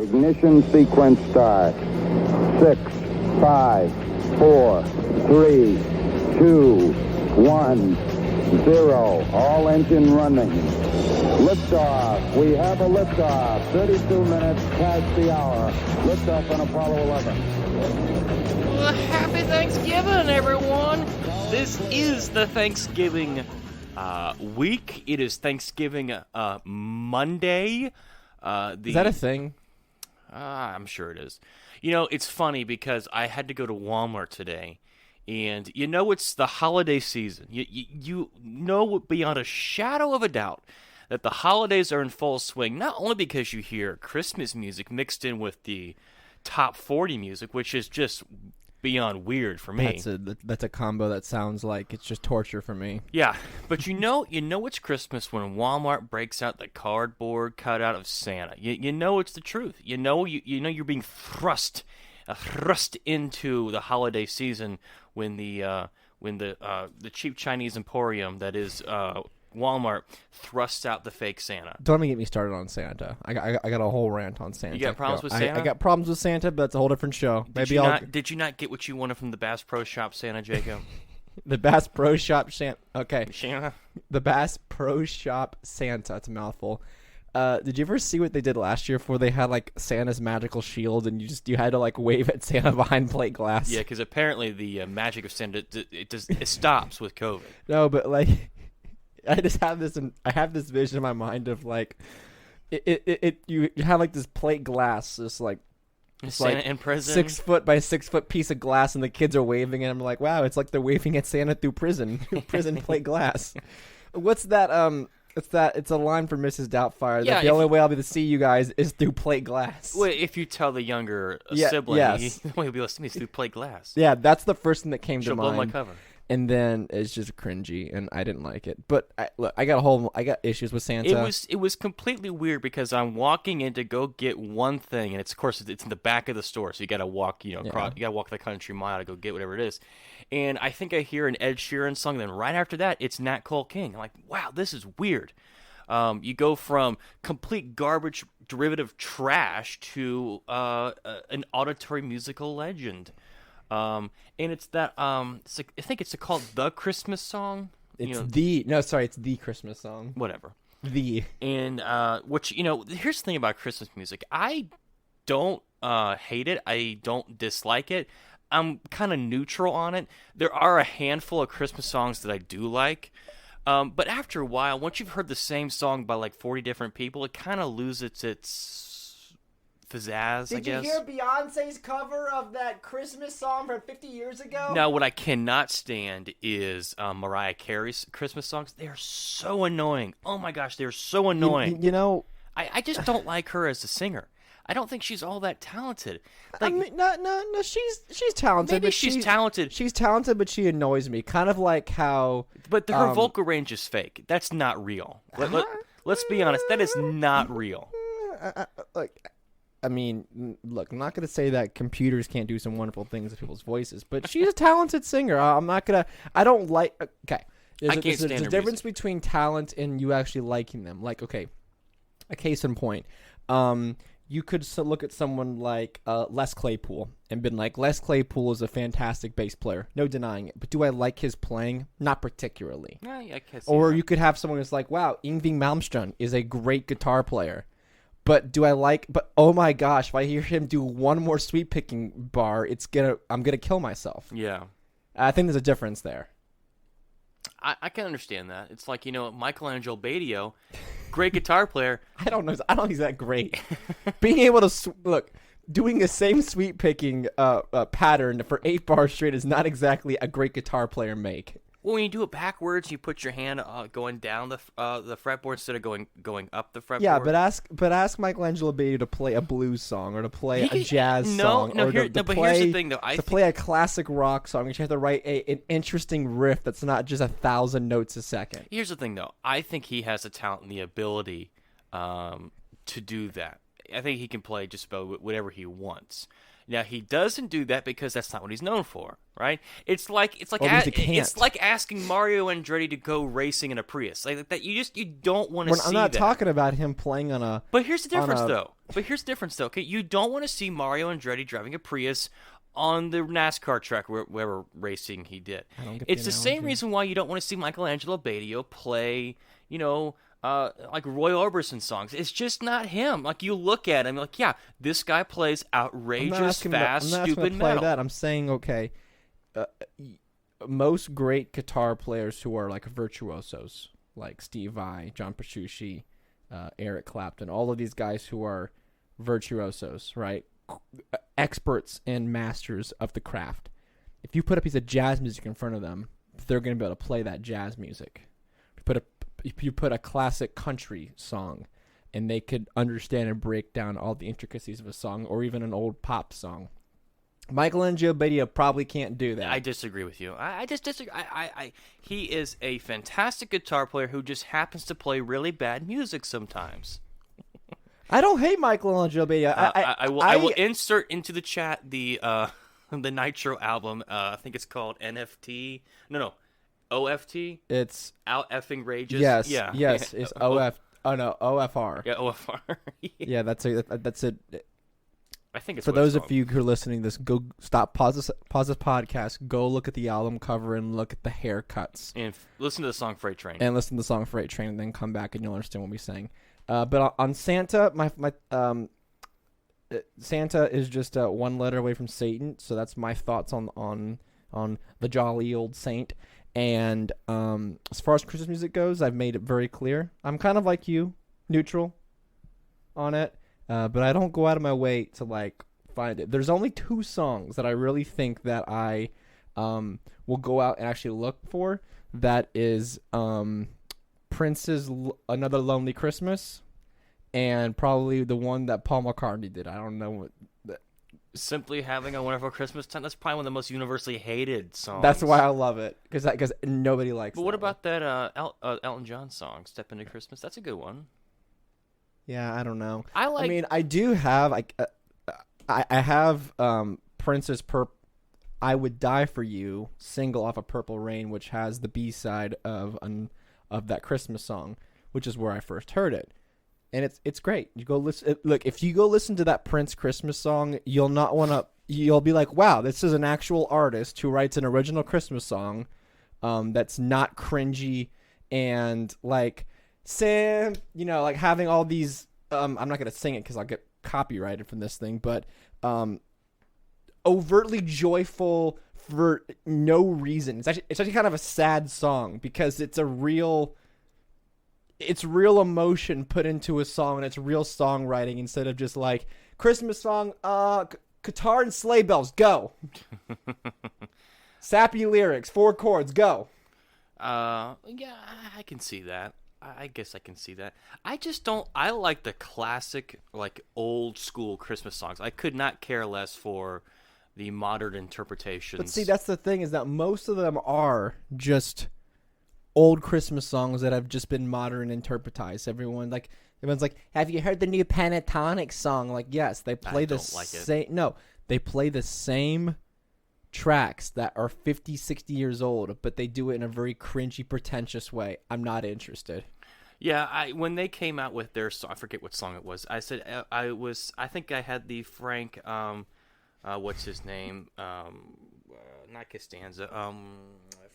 Ignition sequence start. 6, 5, 4, 3, 2, 1, 0. All engine running. Liftoff. We have a liftoff. 32 minutes past the hour. Liftoff on Apollo 11. Well, happy Thanksgiving, everyone. This is the Thanksgiving week. It is Thanksgiving Monday. Is that a thing? I'm sure it is. You know, it's funny because I had to go to Walmart today, and you know it's the holiday season. You know beyond a shadow of a doubt that the holidays are in full swing, not only because you hear Christmas music mixed in with the top 40 music, which is just beyond weird for me. That's a combo that sounds like it's just torture for me. Yeah, but you know it's Christmas when Walmart breaks out the cardboard cutout of Santa. You know it's the truth. You know you're being thrust into the holiday season when the cheap Chinese emporium that is Walmart thrusts out the fake Santa. Don't even get me started on Santa. I got a whole rant on Santa. You got problems with Santa? I got problems with Santa, but that's a whole different show. Did you not get what you wanted from the Bass Pro Shop Santa, Jacob? The Bass Pro Shop Santa. Okay. Santa? The Bass Pro Shop Santa. It's a mouthful. Did you ever see what they did last year before they had like Santa's magical shield and you had to like wave at Santa behind plate glass? Yeah, because apparently the magic of Santa it stops with COVID. No, but like I just have this vision in my mind of like you have like this plate glass, just like Santa like in prison, 6 foot by 6 foot piece of glass, and the kids are waving, and I'm like, wow, it's like they're waving at Santa through prison plate glass. What's that? It's a line from Mrs. Doubtfire. Yeah, that the only way I'll be able to see you guys is through plate glass. Well, if you tell the younger sibling, yes. the way you'll be able to see me is through plate glass. Yeah, that's the first thing that came She'll to mind. blow my cover. And then it's just cringy, and I didn't like it. But I got issues with Santa. It was completely weird because I'm walking in to go get one thing, and it's in the back of the store, so you got to walk, you got to walk the country mile to go get whatever it is. And I think I hear an Ed Sheeran song, then right after that, it's Nat Cole King. I'm like, wow, this is weird. You go from complete garbage, derivative trash to an auditory musical legend. And it's that I think it's called The Christmas Song. It's the Christmas song. Whatever. And which here's the thing about Christmas music. I don't hate it. I don't dislike it. I'm kind of neutral on it. There are a handful of Christmas songs that I do like. But after a while, once you've heard the same song by like 40 different people, it kind of loses its pizzazz, I guess. Did you hear Beyonce's cover of that Christmas song from 50 years ago? Now, what I cannot stand is Mariah Carey's Christmas songs. They're so annoying. Oh my gosh, they're so annoying. I just don't like her as a singer. I don't think she's all that talented. Like, I mean, no, she's talented. Maybe but she's talented. She's talented, but she annoys me. Kind of like how... But her vocal range is fake. That's not real. Let's be honest. That is not real. I mean, look, I'm not going to say that computers can't do some wonderful things with people's voices, but she's a talented singer. I don't like... Okay. There's a difference between talent and you actually liking them. Like, okay, a case in point. You could look at someone like Les Claypool and been like, Les Claypool is a fantastic bass player. No denying it. But do I like his playing? Not particularly. Yeah, I guess. Or you could have someone who's like, wow, Yngwie Malmsteen is a great guitar player. But oh my gosh, if I hear him do one more sweep picking bar, I'm gonna kill myself. Yeah. I think there's a difference there. I can understand that. It's like, Michelangelo Badio, great guitar player. I don't know if he's that great. Being able to doing the same sweep picking pattern for 8 bars straight is not exactly a great guitar player make. Well, when you do it backwards, you put your hand going down the fretboard instead of going up the fretboard. Yeah, but ask Michelangelo Badio to play a blues song or to play a jazz song. But here's the thing, though. Play a classic rock song, you have to write an interesting riff that's not just 1,000 notes a second. Here's the thing, though. I think he has the talent and the ability to do that. I think he can play just about whatever he wants. Now he doesn't do that because that's not what he's known for, right? It's like asking Mario Andretti to go racing in a Prius, like that. You don't want to see that. I'm not talking about him playing on a. But here's the difference, though. Okay, you don't want to see Mario Andretti driving a Prius on the NASCAR track, wherever racing he did. It's the same reason why you don't want to see Michelangelo Badio play, like Roy Orbison songs. It's just not him. Like, you look at him, like, yeah, this guy plays outrageous, fast, stupid metal. I'm saying, okay, most great guitar players who are like virtuosos, like Steve Vai, John Petrucci, Eric Clapton, all of these guys who are virtuosos, right? Experts and masters of the craft. If you put a piece of jazz music in front of them, they're going to be able to play that jazz music. If you put a classic country song, and they could understand and break down all the intricacies of a song, or even an old pop song. Michelangelo Badio probably can't do that. I disagree with you. I just disagree. He is a fantastic guitar player who just happens to play really bad music sometimes. I don't hate Michelangelo Badio. I will insert into the chat the Nitro album. I think it's called NFT. No, OFT. It's out effing rages. Yes, yeah. Yes. It's OF. Oh no, OFR. Yeah, OFR. Yeah, that's it. I think it's for those of you who are listening to this. Go stop. Pause this podcast. Go look at the album cover and look at the haircuts. And listen to the song Freight Train. And then come back and you'll understand what we're saying. But on Santa, Santa is just one letter away from Satan. So that's my thoughts on the jolly old saint. And as far as Christmas music goes, I've made it very clear. I'm kind of like you, neutral on it. But I don't go out of my way to like find it. There's only 2 songs that I really think that I will go out and actually look for. That is Prince's Another Lonely Christmas, and probably the one that Paul McCartney did. I don't know what. Simply Having a Wonderful Christmas Time. That's probably one of the most universally hated songs. That's why I love it, because nobody likes. But what about that Elton John song, Step Into Christmas? That's a good one. Yeah, I don't know. I mean, I do have I have Prince's I Would Die For You single off of Purple Rain, which has the B-side of that Christmas song, which is where I first heard it. And it's great. You go listen. Look, if you go listen to that Prince Christmas song, you'll be like, wow, this is an actual artist who writes an original Christmas song that's not cringy and like Sam, like having all these I'm not going to sing it because I'll get copyrighted from this thing, but overtly joyful for no reason. It's actually kind of a sad song because it's real emotion put into a song, and it's real songwriting instead of just like Christmas song, guitar and sleigh bells, go. Sappy lyrics, 4 chords, go. Yeah, I can see that. I guess I can see that. I just don't. I like the classic, like old school Christmas songs. I could not care less for the modern interpretations. But see, that's the thing, is that most of them are just old Christmas songs that have just been modern interpretized. Everyone's like, have you heard the new Pentatonic song? Like, yes, they play the same. No, they play the same tracks that are 50, 60 years old, but they do it in a very cringy, pretentious way. I'm not interested. Yeah, when they came out with their song, I forget what song it was. I said I think I had the Frank, what's his name? Not Costanza.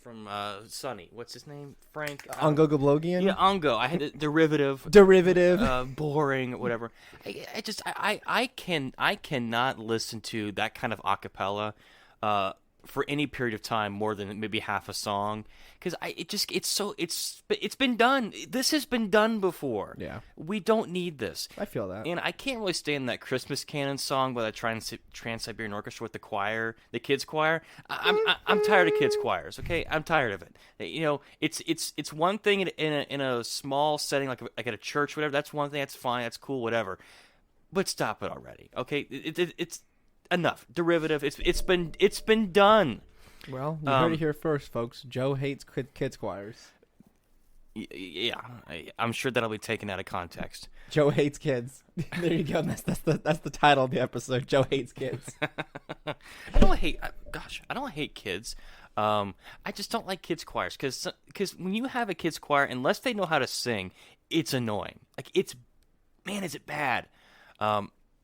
From Sonny. What's his name? Frank. Ongo Goblogian? Yeah, Ongo. I had a derivative. Boring, whatever. I cannot listen to that kind of acapella for any period of time more than maybe half a song, because it's been done. This has been done before. Yeah, we don't need this. I feel that, and I can't really stand that Christmas canon song by the Trans-Siberian Orchestra with the kids choir. I'm tired of kids choirs. Okay, I'm tired of it. It's one thing in a small setting like at a church, whatever. That's one thing. That's fine. That's cool. Whatever. But stop it already. Okay, it's enough. Derivative. It's been done. Well, you heard it here first, folks. Joe hates kids choirs. Yeah, I'm sure that'll be taken out of context. Joe hates kids. There you go. That's the title of the episode. Joe hates kids. I don't hate kids. I just don't like kids choirs because when you have a kids choir, unless they know how to sing, it's annoying. Like man, is it bad?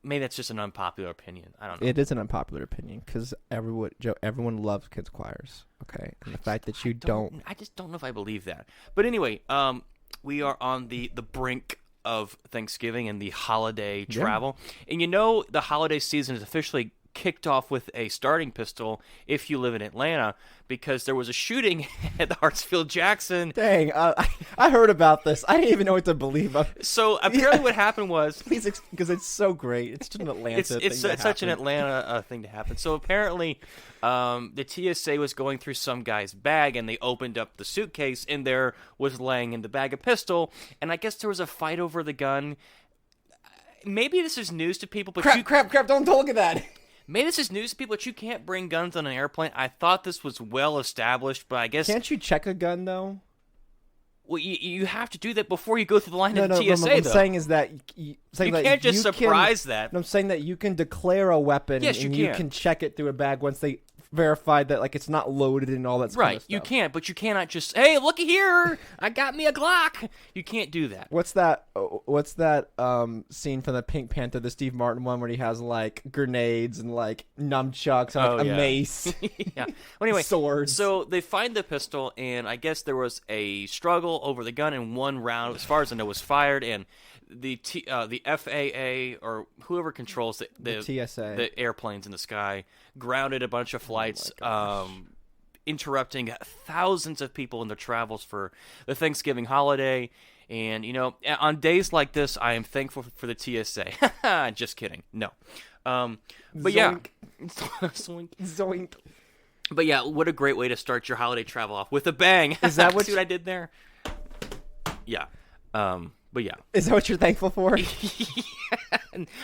Maybe that's just an unpopular opinion. I don't know. It is an unpopular opinion because everyone loves kids choirs. Okay, and the fact that you don't, I just don't know if I believe that. But anyway, we are on the brink of Thanksgiving and the holiday travel, and the holiday season is officially kicked off with a starting pistol if you live in Atlanta, because there was a shooting at the Hartsfield-Jackson. Dang, I heard about this. I didn't even know what to believe of. So apparently what happened was... Please, because it's so great. It's just an Atlanta thing It's such an Atlanta thing to happen. So apparently the TSA was going through some guy's bag, and they opened up the suitcase, and there was laying in the bag a pistol, and I guess there was a fight over the gun. Maybe this is news to people, but crap, don't look at that. Maybe this is news to people, but you can't bring guns on an airplane. I thought this was well established, but I guess... Can't you check a gun, though? Well, you have to do that before you go through the line of the TSA, what I'm saying is that... You can't just surprise that. I'm saying that you can declare a weapon, yes, and you can check it through a bag once they verify that it's not loaded and all that stuff. Right, you can't, but you cannot just, hey, looky here, I got me a Glock. You can't do that. What's that scene from the Pink Panther, the Steve Martin one, where he has grenades and nunchucks and a mace? Yeah. Well, anyway, swords. So they find the pistol, and I guess there was a struggle over the gun, and one round, as far as I know, was fired, and the FAA or whoever controls the TSA, the airplanes in the sky, grounded a bunch of flights, interrupting thousands of people in their travels for the Thanksgiving holiday. And on days like this, I am thankful for the TSA. Just kidding. No. But Zoink. yeah, Zoink. But yeah, what a great way to start your holiday travel off, with a bang. Is that what See what I did there? Yeah. But yeah. Is that what you're thankful for?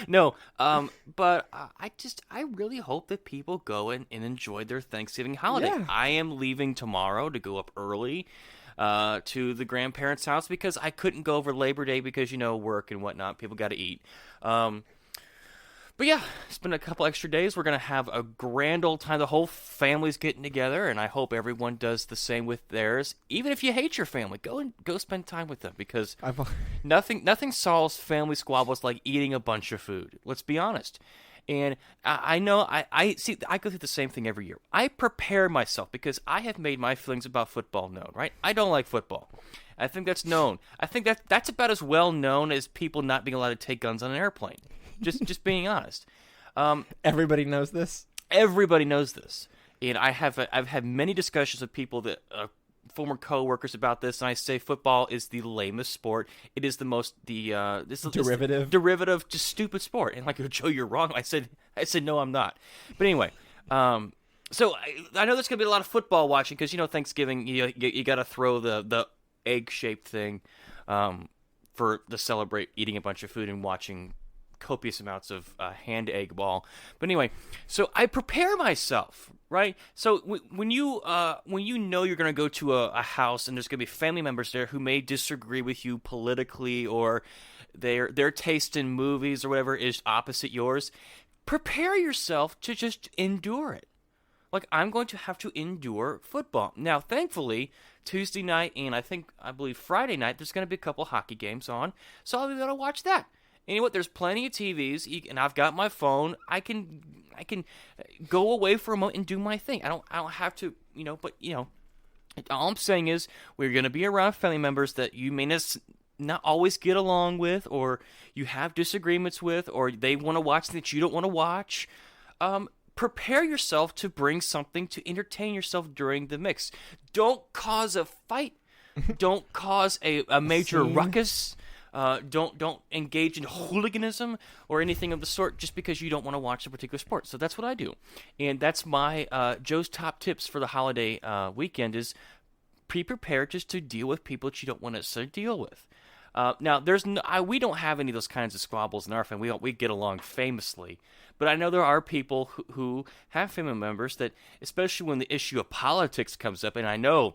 No. But I really hope that people go and enjoy their Thanksgiving holiday. Yeah. I am leaving tomorrow to go up early to the grandparents' house because I couldn't go over Labor Day because, work and whatnot. People got to eat. But yeah, spend a couple extra days. We're going to have a grand old time. The whole family's getting together, and I hope everyone does the same with theirs. Even if you hate your family, go spend time with them, because nothing solves family squabbles like eating a bunch of food. Let's be honest. And I know I go through the same thing every year. I prepare myself because I have made my feelings about football known, right? I don't like football. I think that's known. I think that's about as well known as people not being allowed to take guns on an airplane. Just being honest. Everybody knows this. Everybody knows this, and I've had many discussions with people that former coworkers about this, and I say football is the lamest sport. It is the most derivative, just stupid sport. And Joe, you're wrong. I said no, I'm not. But anyway, so I know there's gonna be a lot of football watching because Thanksgiving you got to throw the egg shaped thing to celebrate eating a bunch of food and watching copious amounts of hand egg ball. But anyway, so I prepare myself, right? So when you know you're going to go to a house and there's going to be family members there who may disagree with you politically, or their taste in movies or whatever is opposite yours, prepare yourself to just endure it. I'm going to have to endure football. Now, thankfully, Tuesday night and I believe Friday night, there's going to be a couple hockey games on, so I'll be able to watch that. And you know what? There's plenty of TVs, and I've got my phone. I can go away for a moment and do my thing. I don't have to, But all I'm saying is we're going to be around family members that you may not always get along with, or you have disagreements with, or they want to watch things that you don't want to watch. Prepare yourself to bring something to entertain yourself during the mix. Don't cause a fight. Don't cause a major ruckus. Don't engage in hooliganism or anything of the sort just because you don't want to watch a particular sport. So that's what I do, and that's my Joe's top tips for the holiday weekend is be prepared just to deal with people that you don't want to necessarily deal with. Now, we don't have any of those kinds of squabbles in our family. We get along famously, but I know there are people who have family members that, especially when the issue of politics comes up, and I know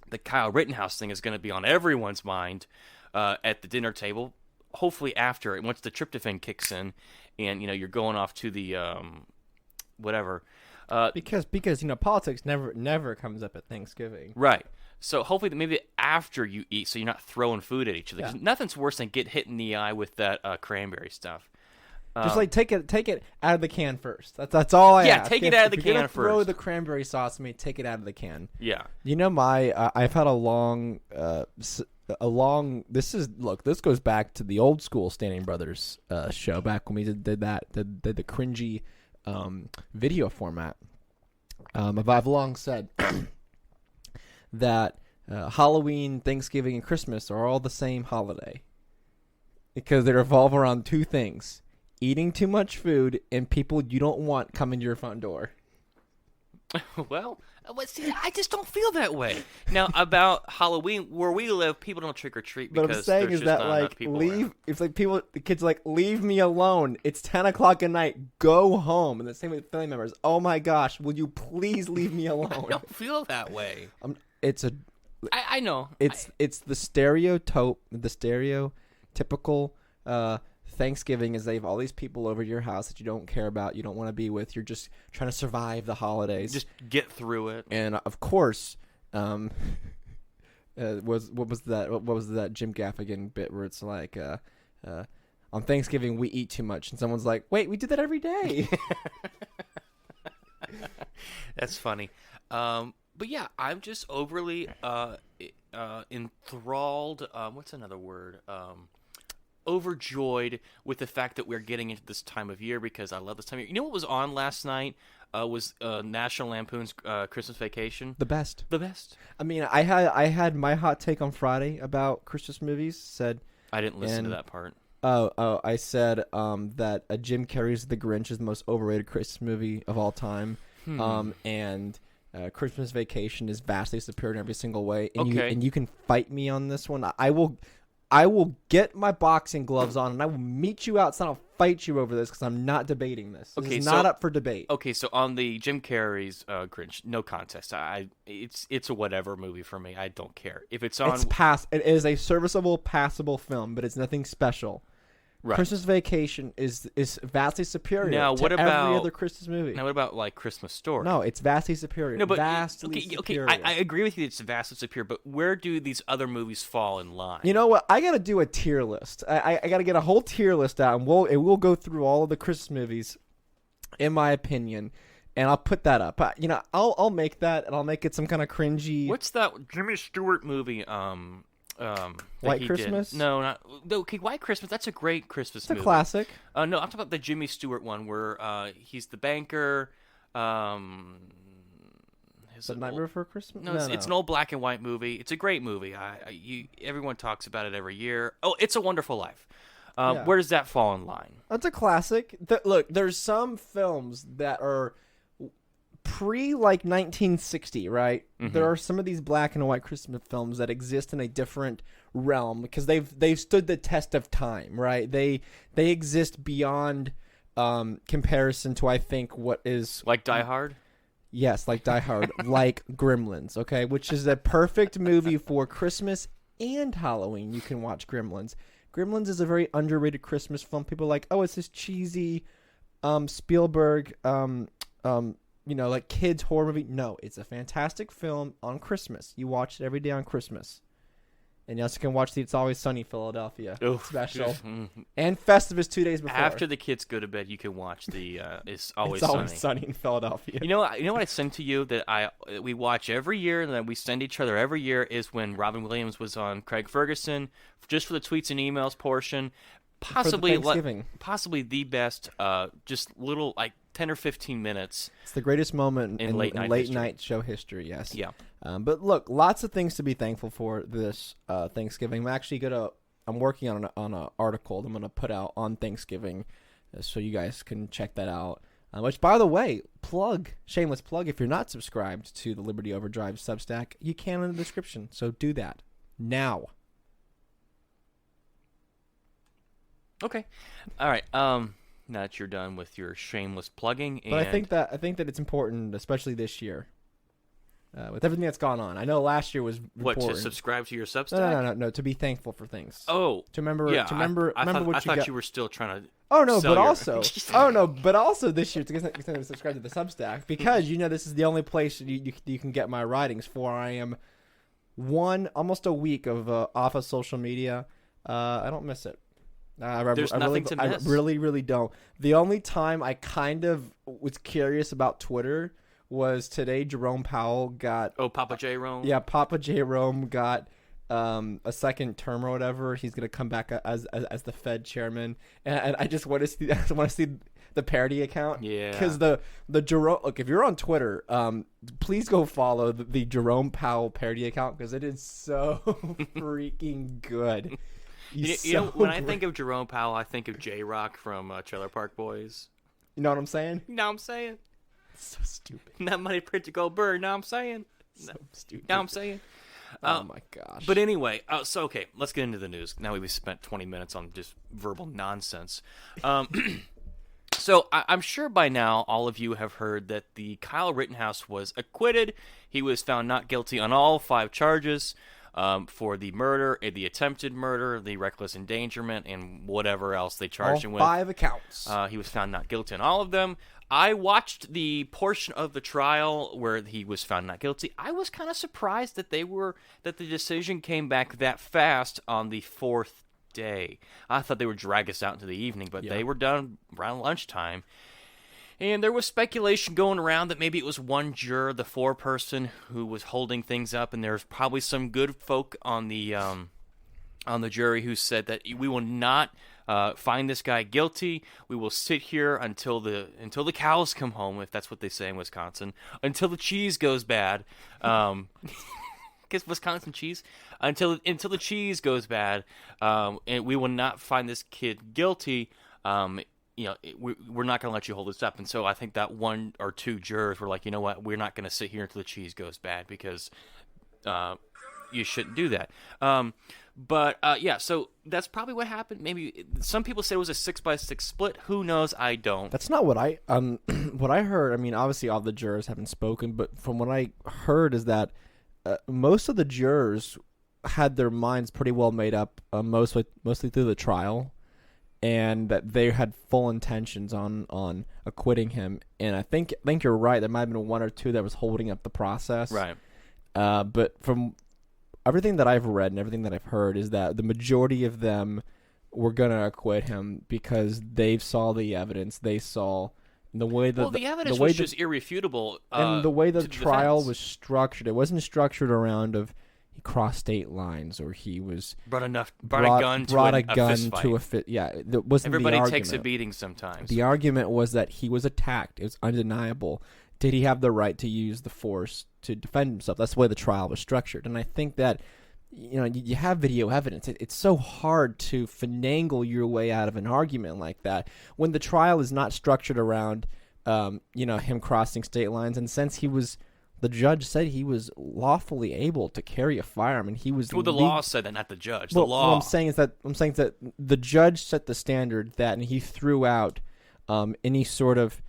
the Kyle Rittenhouse thing is going to be on everyone's mind at the dinner table. Hopefully after, once the tryptophan kicks in, and you're going off to the whatever. Because politics never comes up at Thanksgiving. Right. So hopefully maybe after you eat, so you're not throwing food at each other. 'Cause nothing's worse than get hit in the eye with that cranberry stuff. Just take it out of the can first. That's all I ask. Yeah, take it out of the if you're can gonna first. Throw the cranberry sauce at me. Take it out of the can. Yeah. I've had a long. This goes back to the old school Standing Brothers show back when we did the cringy video format. I've long said that Halloween, Thanksgiving, and Christmas are all the same holiday because they revolve around two things: eating too much food and people you don't want coming to your front door. Well, see, I just don't feel that way. Now, about Halloween, where we live, people don't trick or treat because what I'm saying is that the kids are like, leave me alone. It's 10 o'clock at night. Go home. And the same with family members. Oh my gosh, will you please leave me alone? I don't feel that way. I know. It's the stereotypical Thanksgiving is they have all these people over your house that you don't care about, you don't want to be with. You're just trying to survive the holidays. Just get through it. And of course, what was that Jim Gaffigan bit where it's like, on Thanksgiving we eat too much, and someone's like, wait, we do that every day. That's funny. But yeah, I'm just overly enthralled. What's another word? Overjoyed with the fact that we're getting into this time of year because I love this time of year. You know what was on last night? Was National Lampoon's Christmas Vacation. The best. I mean, I had my hot take on Friday about Christmas movies. Said I didn't listen to that part. I said that Jim Carrey's The Grinch is the most overrated Christmas movie of all time. And Christmas Vacation is vastly superior in every single way. And you can fight me on this one. I will get my boxing gloves on and I will meet you outside. I'll fight you over this because I'm not debating this. It's not up for debate. Okay, so on the Jim Carrey's Grinch, no contest. It's a whatever movie for me. I don't care if it's on. It is a serviceable, passable film, but it's nothing special. Right. Christmas Vacation is vastly superior to every other Christmas movie. Now, what about like Christmas Story? No, it's vastly superior. No, but superior. I agree with you. It's vastly superior, but where do these other movies fall in line? You know what? I got to do a tier list. I got to get a whole tier list out, and we'll go through all of the Christmas movies, in my opinion, and I'll put that up. I'll make that, and I'll make it some kind of cringy. What's that Jimmy Stewart movie? White Christmas? No, not okay. White Christmas. That's a great Christmas movie. It's a classic. No, I'm talking about the Jimmy Stewart one where he's the banker. The Nightmare Before Christmas? No, it's an old black and white movie. It's a great movie. Everyone talks about it every year. Oh, It's a Wonderful Life. Where does that fall in line? That's a classic. Look, there's some films that are pre-like 1960, right? Mm-hmm. There are some of these black and white Christmas films that exist in a different realm because they've stood the test of time, right? They exist beyond comparison to, I think, what is like Die Hard. Yes, like Die Hard, like Gremlins, okay, which is a perfect movie for Christmas and Halloween. You can watch Gremlins. Gremlins is a very underrated Christmas film. People are like, oh, it's this cheesy Spielberg like kids horror movie. No, it's a fantastic film on Christmas. You watch it every day on Christmas. And you also can watch the It's Always Sunny Philadelphia special. And Festivus 2 days before. After the kids go to bed, you can watch the It's Always Sunny in Philadelphia. You know what I send to you that we watch every year and that we send each other every year is when Robin Williams was on Craig Ferguson, just for the tweets and emails portion. Possibly the best, just little like 10 or 15 minutes. It's the greatest moment in late night show history. Yes. Yeah. But look, lots of things to be thankful for this Thanksgiving. I'm working on an article that I'm gonna put out on Thanksgiving, so you guys can check that out. Which, by the way, shameless plug. If you're not subscribed to the Liberty Overdrive Substack, you can in the description. So do that now. Okay. All right. Now that you're done with your shameless plugging, but I think that it's important, especially this year. with everything that's gone on. I know last year was important. What, to subscribe to your Substack? No, to be thankful for things. Oh, to remember. Yeah, to remember. I remember thought, what I you thought got. you were still trying to. Oh no, sell but your... also, but also this year to subscribe to the Substack because this is the only place you can get my writings for. I am almost a week of off of social media. I don't miss it. There's nothing to miss. I really don't. The only time I kind of was curious about Twitter was today. Jerome Powell got Papa J. Rome. Yeah, Papa J. Rome got a second term or whatever. He's gonna come back as the Fed chairman, and I just want to see the parody account. Yeah, because the Jerome. Look, if you're on Twitter, please go follow the Jerome Powell parody account because it is so freaking good. When I think of Jerome Powell, I think of J-Rock from Trailer Park Boys. You know what I'm saying? You know what I'm saying? It's so stupid. Not money print to go bird. Know what I'm saying? So stupid. Know what I'm saying? Oh my gosh. But anyway, okay, let's get into the news. Now we've spent 20 minutes on just verbal nonsense. So I'm sure by now all of you have heard that the Kyle Rittenhouse was acquitted. He was found not guilty on all 5 charges for the murder, the attempted murder, the reckless endangerment, and whatever else they charged him with. 5 accounts. He was found not guilty on all of them. I watched the portion of the trial where he was found not guilty. I was kind of surprised that the decision came back that fast on the 4th day. I thought they would drag us out into the evening, but they were done around lunchtime. And there was speculation going around that maybe it was one juror, the 4-person, who was holding things up, and there's probably some good folk on the jury who said that we will not find this guy guilty. We will sit here until the cows come home, if that's what they say in Wisconsin, until the cheese goes bad. Guess Wisconsin cheese. Until the cheese goes bad, and we will not find this kid guilty. We're not going to let you hold this up. And so I think that 1 or 2 jurors were like, you know what, we're not going to sit here until the cheese goes bad because you shouldn't do that. So that's probably what happened. Maybe some people say it was a 6-by-6 split. Who knows? I don't. That's not what I what I heard. I mean, obviously all the jurors haven't spoken, but from what I heard is that most of the jurors had their minds pretty well made up, mostly through the trial, and that they had full intentions on acquitting him. And I think you're right. There might have been 1 or 2 that was holding up the process. Right. But from everything that I've read and everything that I've heard is that the majority of them were going to acquit him because they saw the evidence. They saw the way that the evidence was just irrefutable. And the way the trial defense was structured, it wasn't structured around of he crossed state lines or he was brought a gun to a fist. Yeah, it wasn't. Everybody takes a beating sometimes. The argument was that he was attacked. It was undeniable. Did he have the right to use the force to defend himself? That's the way the trial was structured. And I think that you have video evidence. It's so hard to finagle your way out of an argument like that when the trial is not structured around him crossing state lines. And since the judge said he was lawfully able to carry a firearm, and he was. Well, the law said that, not the judge. Well, the law. What I'm saying is that the judge set the standard and he threw out any sort of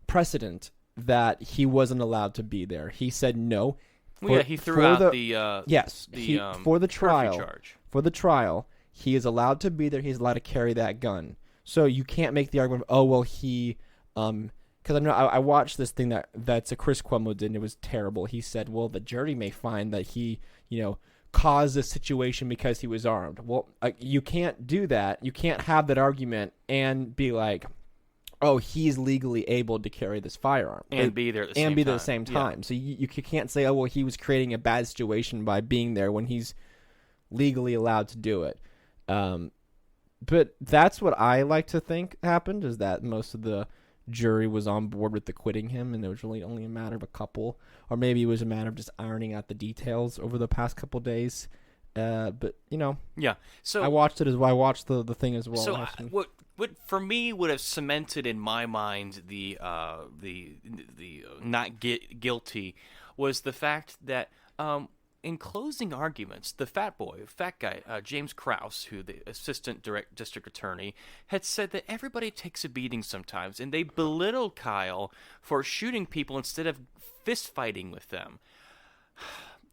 precedent that he wasn't allowed to be there. He said no. He threw out for the trial. Charge. For the trial, he is allowed to be there. He's allowed to carry that gun. So you can't make the argument. Oh well, he because I watched this thing that's a Chris Cuomo did, and it was terrible. He said, well, the jury may find that he caused this situation because he was armed. Well, you can't do that. You can't have that argument and be like, oh, he's legally able to carry this firearm and be there at the same time. Yeah. So you can't say, oh, well, he was creating a bad situation by being there when he's legally allowed to do it. But that's what I like to think happened, is that most of the jury was on board with acquitting him, and it was really only a matter of a couple, or maybe it was a matter of just ironing out the details over the past couple days. But yeah. So I watched it as well. I watched the thing as well. So what for me would have cemented in my mind the not guilty was the fact that in closing arguments, the fat guy, James Krause, who the assistant district attorney, had said that everybody takes a beating sometimes, and they belittled Kyle for shooting people instead of fist fighting with them.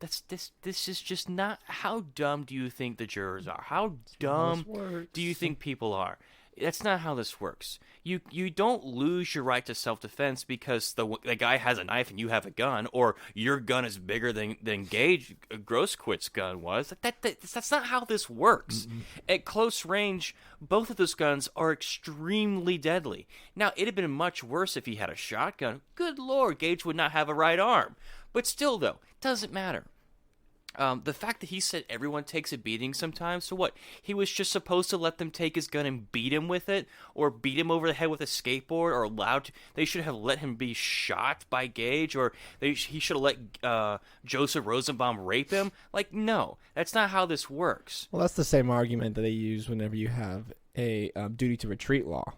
This is just not. How dumb do you think the jurors are? How dumb do you think people are? That's not how this works. You don't lose your right to self-defense because the guy has a knife and you have a gun, or your gun is bigger than Gage Grossquit's gun was. That's not how this works. Mm-hmm. At close range, both of those guns are extremely deadly. Now, it'd have been much worse if he had a shotgun. Good Lord, Gage would not have a right arm. But still, though, doesn't matter. The fact that he said everyone takes a beating sometimes, so what? He was just supposed to let them take his gun and beat him with it, or beat him over the head with a skateboard, or they should have let him be shot by Gage, or he should have let Joseph Rosenbaum rape him. Like, no, that's not how this works. Well, that's the same argument that they use whenever you have a duty to retreat law.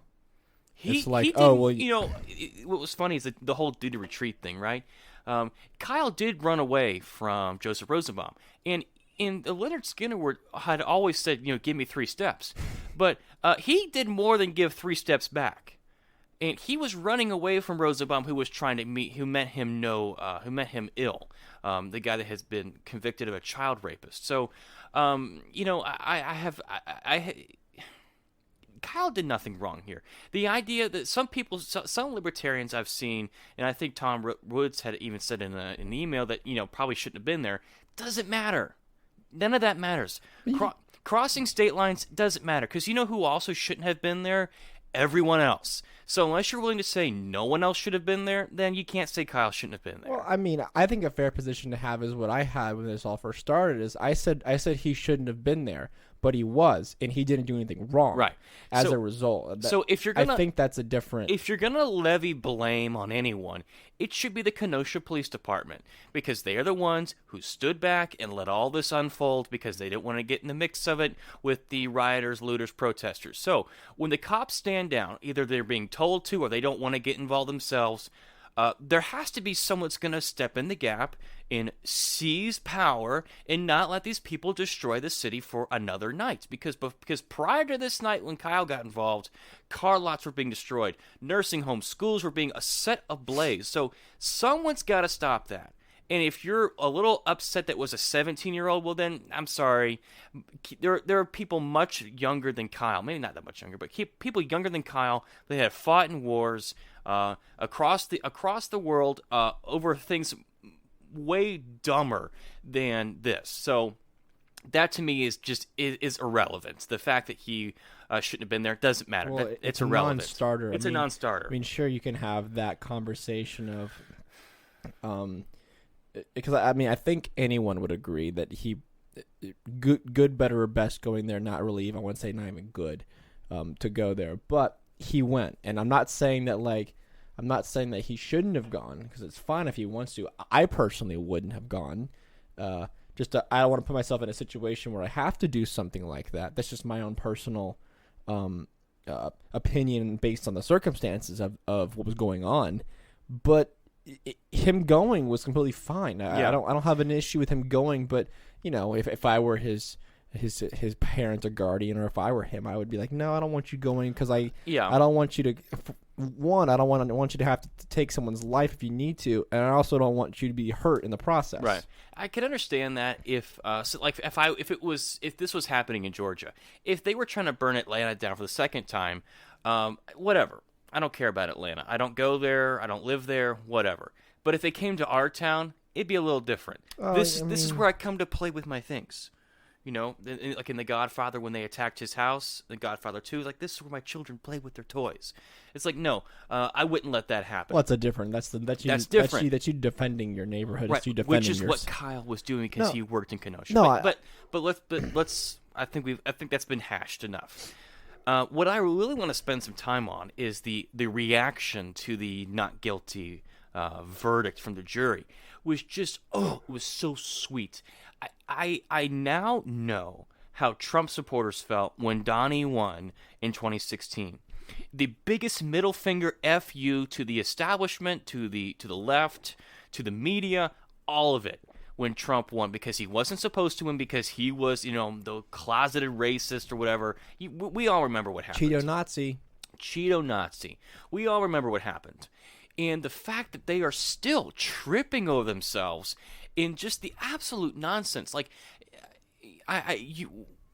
It's like, what was funny is the whole duty to retreat thing, right? Kyle did run away from Joseph Rosenbaum, and Leonard Skinner had always said, give me 3 steps, but he did more than give 3 steps back, and he was running away from Rosenbaum, who was trying to who meant him ill, the guy that has been convicted of a child rapist. So, Kyle did nothing wrong here. The idea that some libertarians I've seen, and I think Tom Woods had even said in an email that probably shouldn't have been there, doesn't matter. None of that matters. Crossing state lines doesn't matter, because you know who also shouldn't have been there? Everyone else. So unless you're willing to say no one else should have been there, then you can't say Kyle shouldn't have been there. Well, I mean, I think a fair position to have is what I had when this all first started. Is I said he shouldn't have been there, but he was, and he didn't do anything wrong. Right. As a result. So if you're gonna, I think that's a different. If you're gonna levy blame on anyone, it should be the Kenosha Police Department, because they are the ones who stood back and let all this unfold because they didn't want to get in the mix of it with the rioters, looters, protesters. So when the cops stand down, either they're being told to or they don't want to get involved themselves. There has to be someone that's going to step in the gap and seize power and not let these people destroy the city for another night. Because prior to this night when Kyle got involved, car lots were being destroyed, nursing homes, schools were being set ablaze. So someone's got to stop that. And if you're a little upset that was a 17-year-old, well then, I'm sorry. There are people much younger than Kyle, maybe not that much younger, but people younger than Kyle that have fought in wars across the world over things way dumber than this. So that to me is irrelevant. The fact that he shouldn't have been there doesn't matter. Well, it's irrelevant. Non-starter. It's a non-starter. I mean, sure, you can have that conversation of because I think anyone would agree that he good, better, or best going there, not really even, I wouldn't say not even good to go there, but he went. And I'm not saying that he shouldn't have gone, because it's fine if he wants to. I personally wouldn't have gone. I don't want to put myself in a situation where I have to do something like that. That's just my own personal opinion based on the circumstances of what was going on. But him going was completely fine. I don't have an issue with him going, but if I were his parent or guardian, or if I were him, I would be like, no, I don't want you going, because I don't want you to. One, I don't want you to have to take someone's life if you need to, and I also don't want you to be hurt in the process. Right. I could understand that if this was happening in Georgia, if they were trying to burn Atlanta down for the second time, whatever. I don't care about Atlanta. I don't go there. I don't live there. Whatever. But if they came to our town, it'd be a little different. This is where I come to play with my things. Like in The Godfather, when they attacked his house, The Godfather 2, like, this is where my children play with their toys. It's like, no, I wouldn't let that happen. Well, that's different. That's different. That's you defending your neighborhood. Right, you defending which is what Kyle was doing because he worked in Kenosha. No, but let's. I think that's been hashed enough. What I really want to spend some time on is the reaction to the not guilty verdict from the jury. Was just, it was so sweet. I now know how Trump supporters felt when Donnie won in 2016. The biggest middle finger F you to the establishment, to the left, to the media, all of it. when Trump won because he wasn't supposed to win because he was, the closeted racist or whatever. We all remember what happened. Cheeto Nazi. We all remember what happened. And the fact that they are still tripping over themselves in just the absolute nonsense. Like,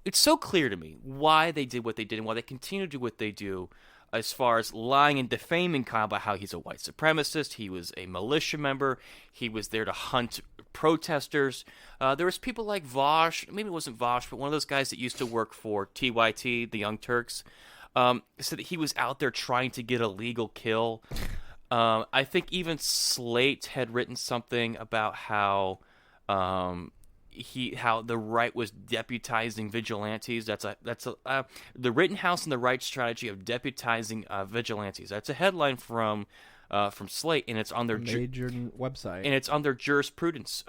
it's so clear to me why they did what they did and why they continue to do what they do as far as lying and defaming Kyle about how he's a white supremacist, he was a militia member, he was there to hunt protesters. There was people like Vosh, maybe it wasn't Vosh, but one of those guys that used to work for TYT, the Young Turks, said that he was out there trying to get a legal kill. I think even Slate had written something about how the right was deputizing vigilantes. That's the Rittenhouse and the right strategy of deputizing vigilantes. That's a headline from Slate, and it's on their major website, and it's on their jurisprudence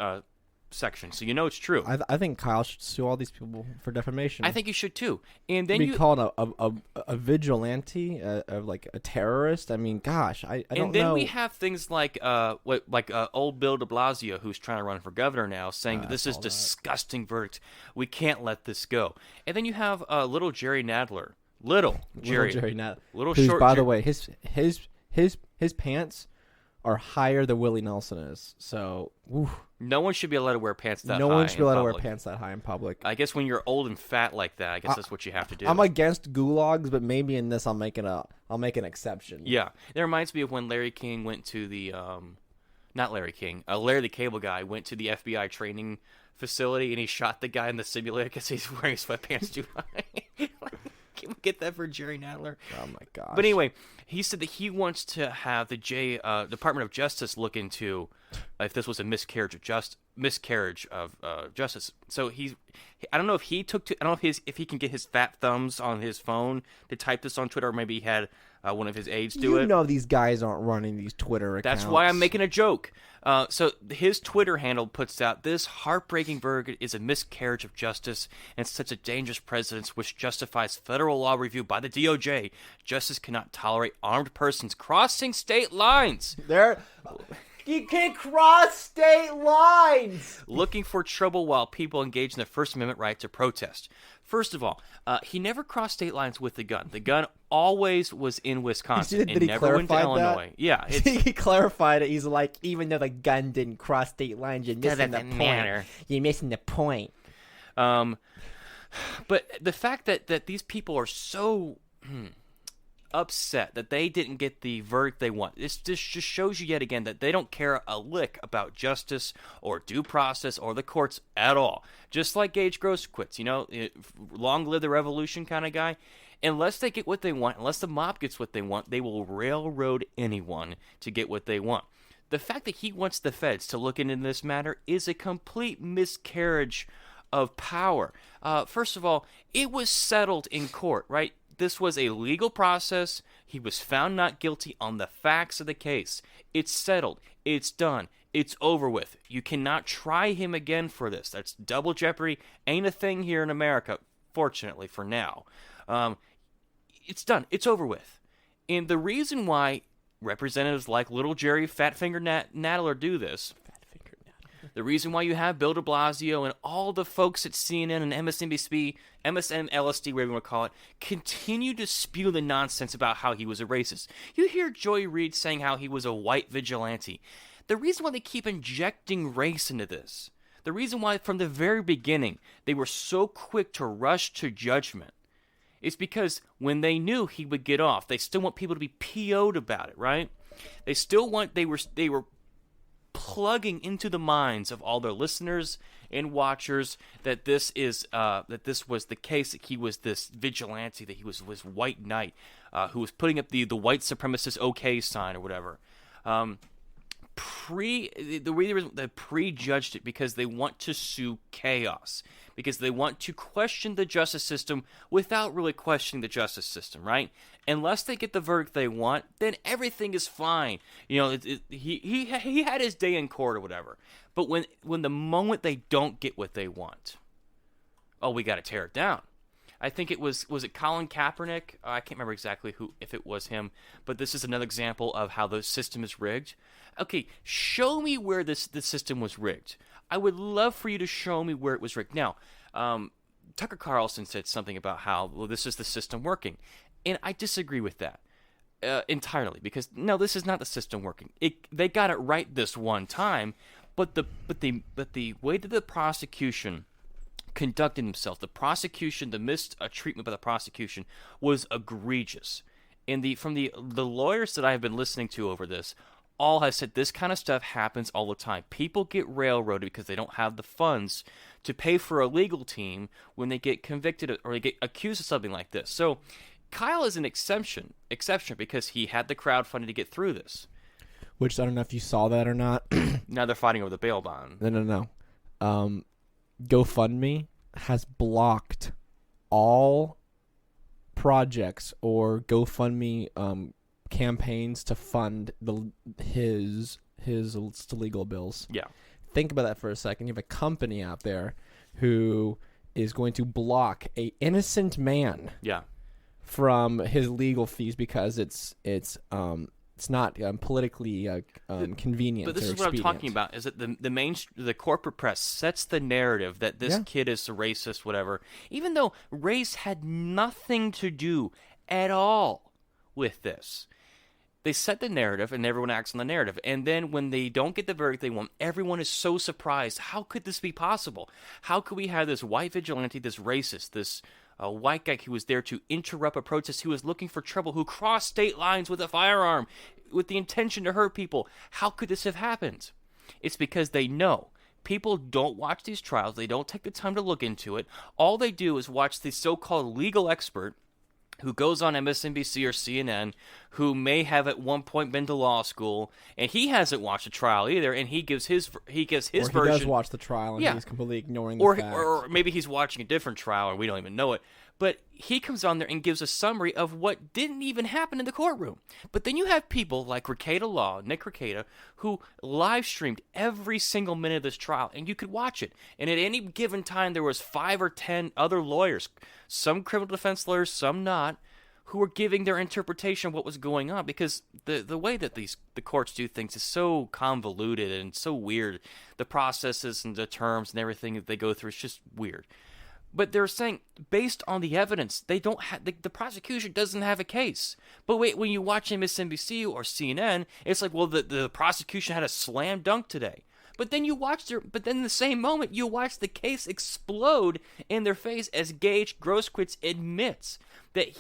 section, so it's true. I think Kyle should sue all these people for defamation. I think you should too. And then you call a vigilante, like a terrorist. I mean, gosh, I don't know. And then we have things like old Bill de Blasio, who's trying to run for governor now, saying that this is disgusting verdict. We can't let this go. And then you have little Jerry Nadler, little Jerry Nadler, who's, by the way, his pants are higher than Willie Nelson is. So, whew. No one should be allowed to wear pants that high. No one should be allowed to wear pants that high in public. I guess when you're old and fat like that, I guess that's what you have to do. I'm against gulags, but maybe in this I'll make an exception. Yeah, it reminds me of when Larry King went to the not Larry King, Larry the Cable Guy went to the FBI training facility and he shot the guy in the simulator because he's wearing sweatpants too high. Can we get that for Jerry Nadler? Oh my gosh. But anyway, he said that he wants to have the Department of Justice look into if this was a miscarriage of justice. So I don't know if he if he can get his fat thumbs on his phone to type this on Twitter, or maybe he had one of his aides do it. You know these guys aren't running these Twitter accounts. That's why I'm making a joke. So his Twitter handle puts out, "This heartbreaking verdict is a miscarriage of justice and sets a dangerous precedent which justifies federal law review by the DOJ. Justice cannot tolerate armed persons crossing state lines." You can't cross state lines! Looking for trouble while people engage in their First Amendment right to protest. First of all, he never crossed state lines with the gun. The gun always was in Wisconsin and never went to Illinois. Yeah, he clarified it. He's like, even though the gun didn't cross state lines, you're missing the point. You're missing the point. But the fact that these people are so upset that they didn't get the verdict they want, this just shows you yet again that they don't care a lick about justice or due process or the courts at all. Just like Gage Grosskreutz, long live the revolution kind of guy. Unless they get what they want, unless the mob gets what they want, they will railroad anyone to get what they want. The fact that he wants the feds to look into this matter is a complete miscarriage of power. First of all, it was settled in court, right? This was a legal process. He was found not guilty on the facts of the case. It's settled. It's done. It's over with. You cannot try him again for this. That's double jeopardy. Ain't a thing here in America, fortunately for now. It's done. It's over with. And the reason why representatives like little Jerry Fatfinger Nadler do this, the reason why you have Bill de Blasio and all the folks at CNN and MSNBC, MSNLSD, whatever you want to call it, continue to spew the nonsense about how he was a racist. You hear Joy Reid saying how he was a white vigilante. The reason why they keep injecting race into this, the reason why from the very beginning they were so quick to rush to judgment, is because when they knew he would get off, they still want people to be PO'd about it, right? They still want, they were plugging into the minds of all their listeners and watchers that this was the case, that he was this vigilante, that he was this white knight who was putting up the white supremacist OK sign or whatever. They prejudged it because they want to sue chaos, because they want to question the justice system without really questioning the justice system, right? Unless they get the verdict they want, then everything is fine. He had his day in court or whatever. But when the moment they don't get what they want, we got to tear it down. I think it was it Colin Kaepernick? I can't remember exactly if it was him, but this is another example of how the system is rigged. Okay, show me where the system was rigged. I would love for you to show me where it was rigged. Now, Tucker Carlson said something about how, well, this is the system working. And I disagree with that entirely, because, no, this is not the system working. They got it right this one time, but the way that the prosecution conducted themselves, the missed treatment by the prosecution was egregious. And from the lawyers that I have been listening to over this, all have said this kind of stuff happens all the time. People get railroaded because they don't have the funds to pay for a legal team when they get convicted or they get accused of something like this. So Kyle is an exception because he had the crowdfunding to get through this. Which, I don't know if you saw that or not. Now they're fighting over the bail bond. No. GoFundMe has blocked all projects or GoFundMe campaigns to fund his legal bills. Yeah. Think about that for a second. You have a company out there who is going to block a innocent man. Yeah. From his legal fees because it's not politically convenient. But this or is what expedient. I'm talking about. Is that the corporate press sets the narrative that this kid is a racist, whatever, even though race had nothing to do at all with this. They set the narrative, and everyone acts on the narrative. And then when they don't get the verdict they want, everyone is so surprised. How could this be possible? How could we have this white vigilante, this racist, this white guy who was there to interrupt a protest, who was looking for trouble, who crossed state lines with a firearm with the intention to hurt people? How could this have happened? It's because they know. People don't watch these trials. They don't take the time to look into it. All they do is watch the so-called legal expert who goes on MSNBC or CNN, who may have at one point been to law school, and he hasn't watched a trial either, and he gives his version. He does watch the trial, and he's completely ignoring the facts. Or maybe he's watching a different trial, and we don't even know it. But he comes on there and gives a summary of what didn't even happen in the courtroom. But then you have people like Nick Rekieta, who live streamed every single minute of this trial, and you could watch it. And at any given time, there was 5 or 10 other lawyers, some criminal defense lawyers, some not, who were giving their interpretation of what was going on, because the way that the courts do things is so convoluted and so weird. The processes and the terms and everything that they go through is just weird. But they're saying, based on the evidence, they don't have the prosecution doesn't have a case. But wait, when you watch MSNBC or CNN, it's like, well, the prosecution had a slam dunk today. But then but then in the same moment, you watch the case explode in their face as Gage Grosskreutz admits that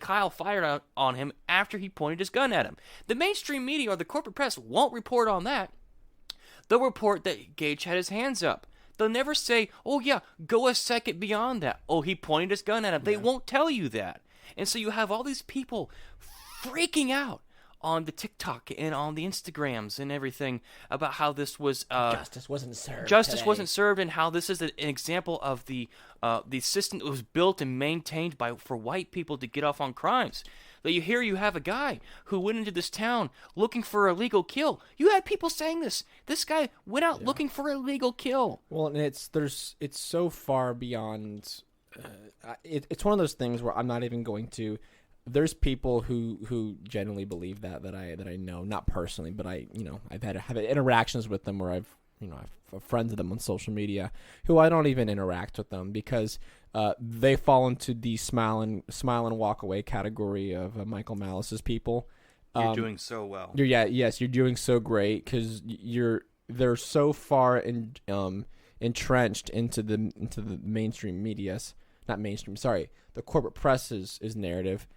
Kyle fired on him after he pointed his gun at him. The mainstream media or the corporate press won't report on that. They'll report that Gage had his hands up. They'll never say, oh yeah, go a second beyond that. Oh, he pointed his gun at him. Yeah. They won't tell you that. And so you have all these people freaking out on the TikTok and on the Instagrams and everything about how this was justice wasn't served. Justice wasn't served, and how this is an example of the system that was built and maintained for white people to get off on crimes. That you have a guy who went into this town looking for a legal kill. You had people saying this. This guy went out looking for a legal kill. Well, and it's so far beyond. It's one of those things where I'm not even going to. There's people who genuinely believe that I know, not personally, but I've had interactions with them where I've friends of them on social media who I don't even interact with them because they fall into the smile and walk away category of Michael Malice's people. You're doing so well. You're doing so great because they're so far entrenched into the mainstream media's, not mainstream, sorry, the corporate press's narrative.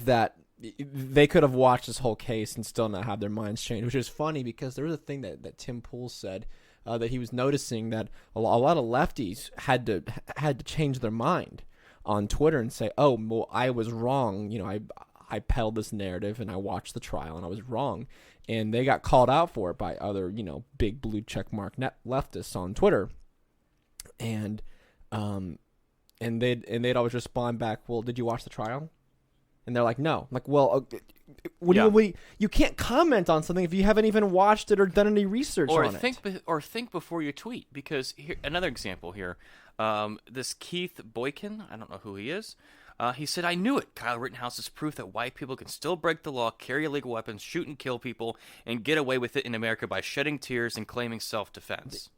That they could have watched this whole case and still not have their minds changed, which is funny because there was a thing that Tim Pool said that he was noticing that a lot of lefties had to change their mind on Twitter and say, oh, well, I was wrong. I peddled this narrative and I watched the trial and I was wrong. And they got called out for it by other, big blue checkmark leftists on Twitter. And they'd always respond back, well, did you watch the trial? And they're like, no. I'm like, well, you can't comment on something if you haven't even watched it or done any research on it. Or think before you tweet, because here, another example here, this Keith Boykin, I don't know who he is, He said, "I knew it. Kyle Rittenhouse is proof that white people can still break the law, carry illegal weapons, shoot and kill people, and get away with it in America by shedding tears and claiming self-defense."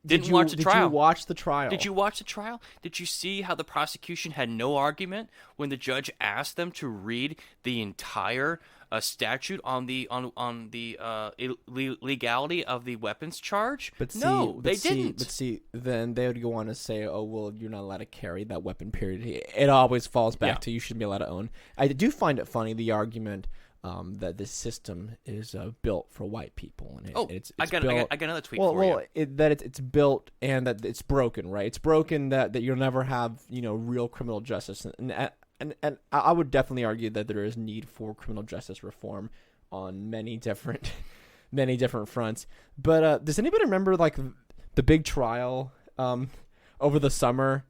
Did you watch the trial? Did you watch the trial? Did you watch the trial? Did you see how the prosecution had no argument when the judge asked them to read the entire statute on the legality of the weapons charge? They didn't. But see, then they would go on to say, "Oh, well, you're not allowed to carry that weapon." Period. It always falls back to you shouldn't be allowed to own. I do find it funny the argument. That this system is built for white people, and I got another tweet for you. It's built and that it's broken, right? It's broken that you'll never have real criminal justice, and I would definitely argue that there is need for criminal justice reform on many different fronts. But does anybody remember like the big trial over the summer?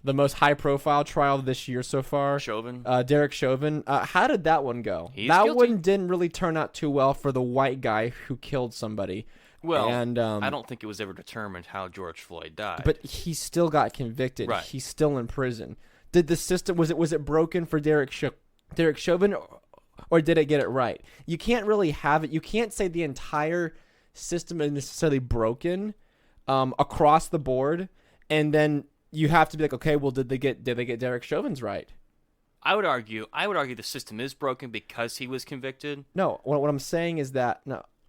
The most high-profile trial this year so far. Chauvin. Derek Chauvin. How did that one go? He's that guilty. one didn't really turn out too well for the white guy who killed somebody. Well, and, I don't think it was ever determined how George Floyd died. But he still got convicted. Right. He's still in prison. Did the system was it broken for Derek Chauvin, or did it get it right? You can't really have it. You can't say the entire system is necessarily broken across the board, and then you have to be like, okay, well, did they get Derek Chauvin's right? I would argue the system is broken because he was convicted. No, what I'm saying is that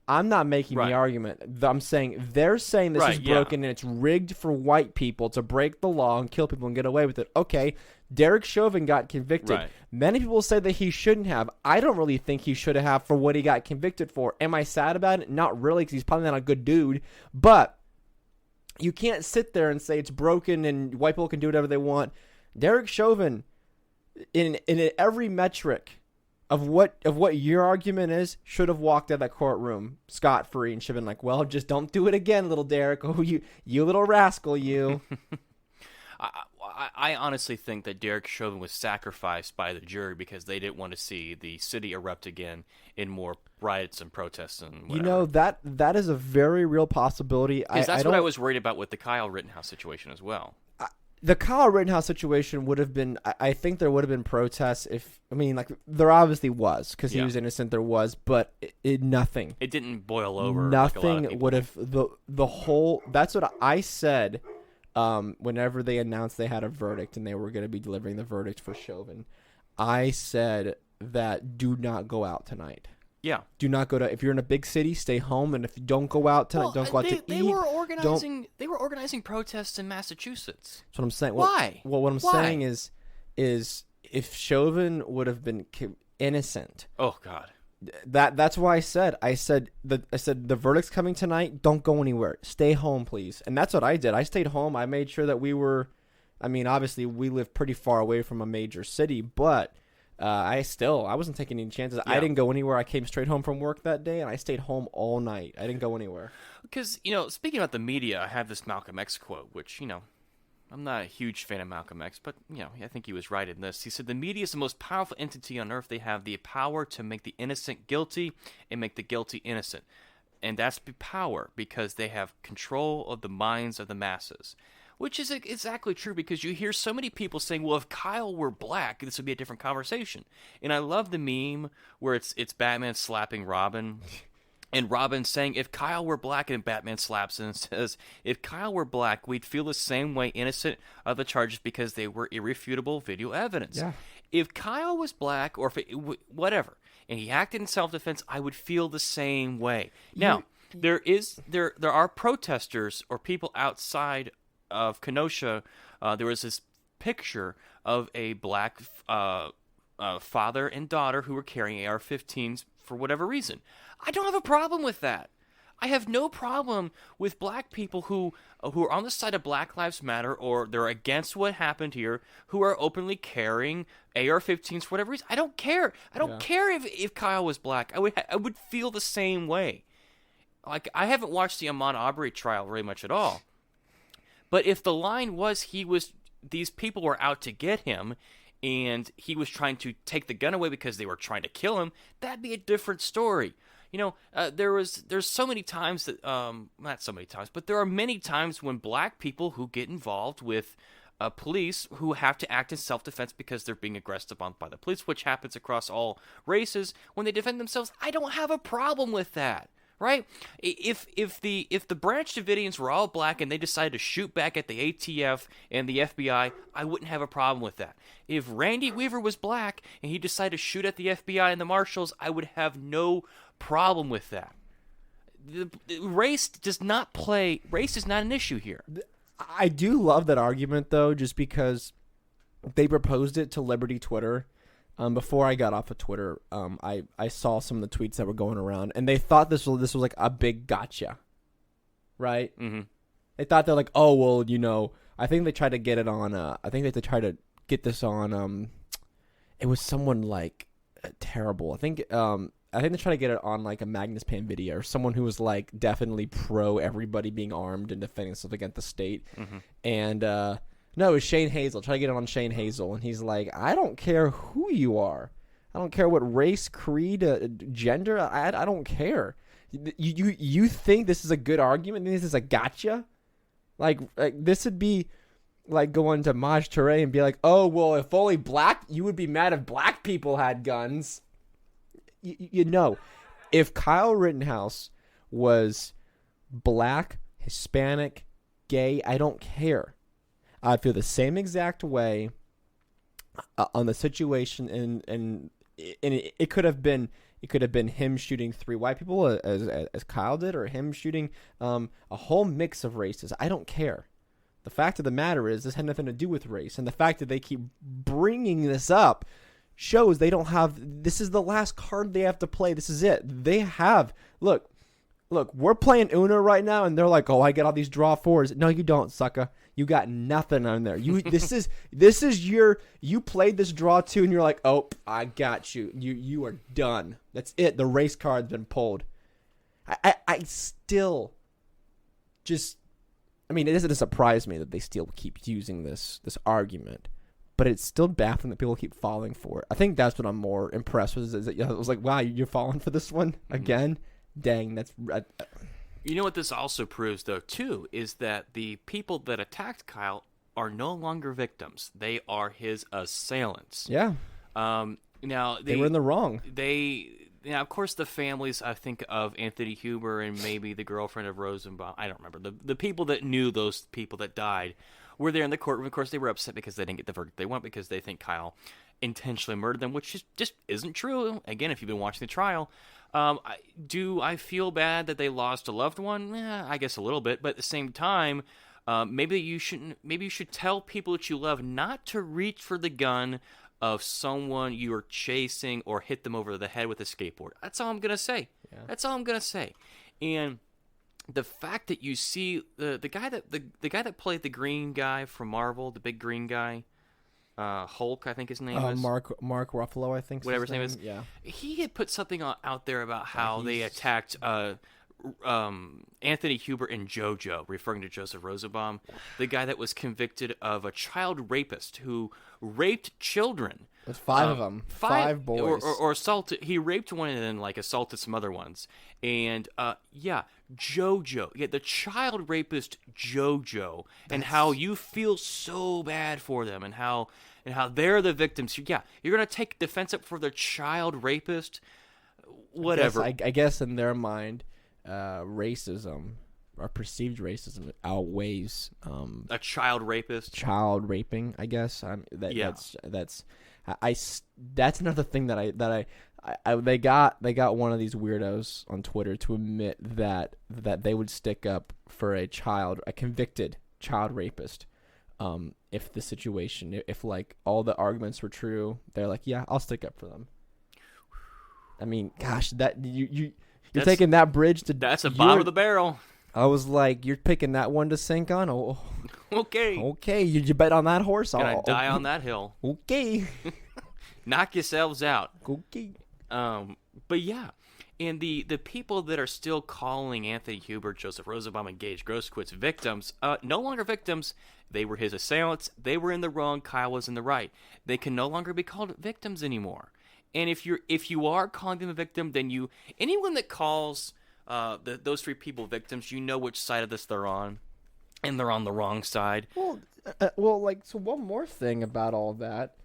I'm not making the argument. I'm saying they're saying this is broken and it's rigged for white people to break the law and kill people and get away with it. Okay, Derek Chauvin got convicted. Right. Many people say that he shouldn't have. I don't really think he should have for what he got convicted for. Am I sad about it? Not really, because he's probably not a good dude. But you can't sit there and say it's broken and white people can do whatever they want. Derek Chauvin, in every metric of what your argument is, should have walked out of that courtroom scot-free and should have been like, well, just don't do it again, little Derek. Oh, you little rascal, you. I honestly think that Derek Chauvin was sacrificed by the jury because they didn't want to see the city erupt again in more riots and protests and whatever. That is a very real possibility. That's what I was worried about with the Kyle Rittenhouse situation as well. The Kyle Rittenhouse situation would have been, I think there would have been protests there obviously was because he was innocent, there was, but nothing. It didn't boil over. Nothing would have, the whole, that's what I said whenever they announced they had a verdict and they were going to be delivering the verdict for Chauvin. I said that do not go out tonight. Yeah. Do not go to, if you're in a big city, stay home, and if you don't go out tonight, don't go out to eat. They were organizing protests in Massachusetts. That's what I'm saying. Why? Well, what I'm saying is if Chauvin would have been innocent. Oh God. That's why I said the verdict's coming tonight. Don't go anywhere. Stay home, please. And that's what I did. I stayed home. I made sure that we were. I mean, obviously, we live pretty far away from a major city, but I wasn't taking any chances. Yeah. I didn't go anywhere. I came straight home from work that day, and I stayed home all night. I didn't go anywhere. Because speaking about the media, I have this Malcolm X quote, which I'm not a huge fan of Malcolm X, but, I think he was right in this. He said, "The media is the most powerful entity on earth. They have the power to make the innocent guilty and make the guilty innocent. And that's the power because they have control of the minds of the masses." Which is exactly true because you hear so many people saying, well, if Kyle were black, this would be a different conversation. And I love the meme where it's Batman slapping Robin. And Robin saying, if Kyle were black, and Batman slaps him and says, if Kyle were black, we'd feel the same way innocent of the charges because they were irrefutable video evidence. Yeah. If Kyle was black or whatever, and he acted in self-defense, I would feel the same way. Now, there are protesters or people outside of Kenosha. There was this picture of a black father and daughter who were carrying AR-15s for whatever reason. I don't have a problem with that. I have no problem with black people who are on the side of Black Lives Matter or they're against what happened here, who are openly carrying AR-15s for whatever reason. I don't care. I don't care if Kyle was black. I would feel the same way. Like, I haven't watched the Ahmaud Arbery trial very much at all. But if the line was these people were out to get him and he was trying to take the gun away because they were trying to kill him, that'd be a different story. There's so many times that, not so many times, but there are many times when black people who get involved with police who have to act in self-defense because they're being aggressed upon by the police, which happens across all races. When they defend themselves, I don't have a problem with that, right? If the Branch Davidians were all black and they decided to shoot back at the ATF and the FBI, I wouldn't have a problem with that. If Randy Weaver was black and he decided to shoot at the FBI and the marshals, I would have no problem with that. Race does not play. Race is not an issue here. I do love that argument, though, just because they proposed it to Liberty Twitter. Before I got off of Twitter, I saw some of the tweets that were going around, and they thought this was like a big gotcha, right? Mm-hmm. They thought they're like, oh, well, you know, I think they tried to get it on. I think they tried to get this on. It was someone like terrible. I think they tried to get it on like a Magnus Pan video or someone who was like definitely pro everybody being armed and defending themselves against the state. Mm-hmm. And no, it was Shane Hazel. Try to get it on Shane Hazel, and he's like, I don't care who you are. I don't care what race, creed, gender. I don't care. You think this is a good argument? This is a gotcha? Like this would be like going to Maj Touré and be like, oh, well, if only you would be mad if black people had guns. You know, if Kyle Rittenhouse was black, Hispanic, gay, I don't care. I'd feel the same exact way on the situation, and it could have been him shooting 3 white people as Kyle did, or him shooting a whole mix of races. I don't care. The fact of the matter is, this had nothing to do with race, and the fact that they keep bringing this up shows they don't have. This is the last card they have to play. This is it. They have look. We're playing Uno right now, and they're like, "Oh, I get all these draw 4s." No, you don't, sucker. You got nothing on there. This is your. You played this draw 2, and you're like, "Oh, I got you. You are done. That's it. The race card's been pulled." I still just. I mean, it doesn't surprise me that they still keep using this argument. But it's still baffling that people keep falling for it. I think that's what I'm more impressed with. Is that it was like, wow, you're falling for this one again? Dang, that's. You know what this also proves, though, too, is that the people that attacked Kyle are no longer victims. They are his assailants. Yeah. Now they were in the wrong. Now, of course, the families, I think, of Anthony Huber and maybe the girlfriend of Rosenbaum, I don't remember, the people that knew those people that died were there in the courtroom. Of course, they were upset because they didn't get the verdict they want, because they think Kyle intentionally murdered them, which just isn't true. Again, if you've been watching the trial, do I feel bad that they lost a loved one? I guess a little bit, but at the same time, maybe you shouldn't. Maybe you should tell people that you love not to reach for the gun of someone you are chasing or hit them over the head with a skateboard. That's all I'm gonna say. Yeah. That's all I'm gonna say. And the fact that you see the guy that played the green guy from Marvel, the big green guy, Hulk, I think his name is. Mark Ruffalo, I think. Whatever his name is. Yeah. He had put something out there about how they attacked Anthony Huber and JoJo, referring to Joseph Rosenbaum, the guy that was convicted of a child rapist who raped children. There's 5 of them. 5 boys. Or assaulted. He raped one and then assaulted some other ones. And JoJo. Yeah, the child rapist JoJo. And how you feel so bad for them, and how they're the victims. Yeah, you're gonna take defense up for the child rapist. Whatever. I guess in their mind, racism or perceived racism outweighs a child rapist. Child raping, I guess. That's another thing that they got one of these weirdos on Twitter to admit that they would stick up for a convicted child rapist, if the situation, if like all the arguments were true. They're like, yeah, I'll stick up for them. I mean, gosh, that you're taking that bridge to. That's the bottom of the barrel. I was like, you're picking that one to sink on. Oh, okay. You bet on that horse. Gonna die on that hill. Okay. Knock yourselves out. Okay. But yeah, and the people that are still calling Anthony Huber, Joseph Rosenbaum, and Gage Grosskreutz victims, no longer victims. They were his assailants. They were in the wrong. Kyle was in the right. They can no longer be called victims anymore. And if you are calling them a victim, then anyone that calls those 3 people victims, you know which side of this they're on, and they're on the wrong side. Well, So one more thing about all that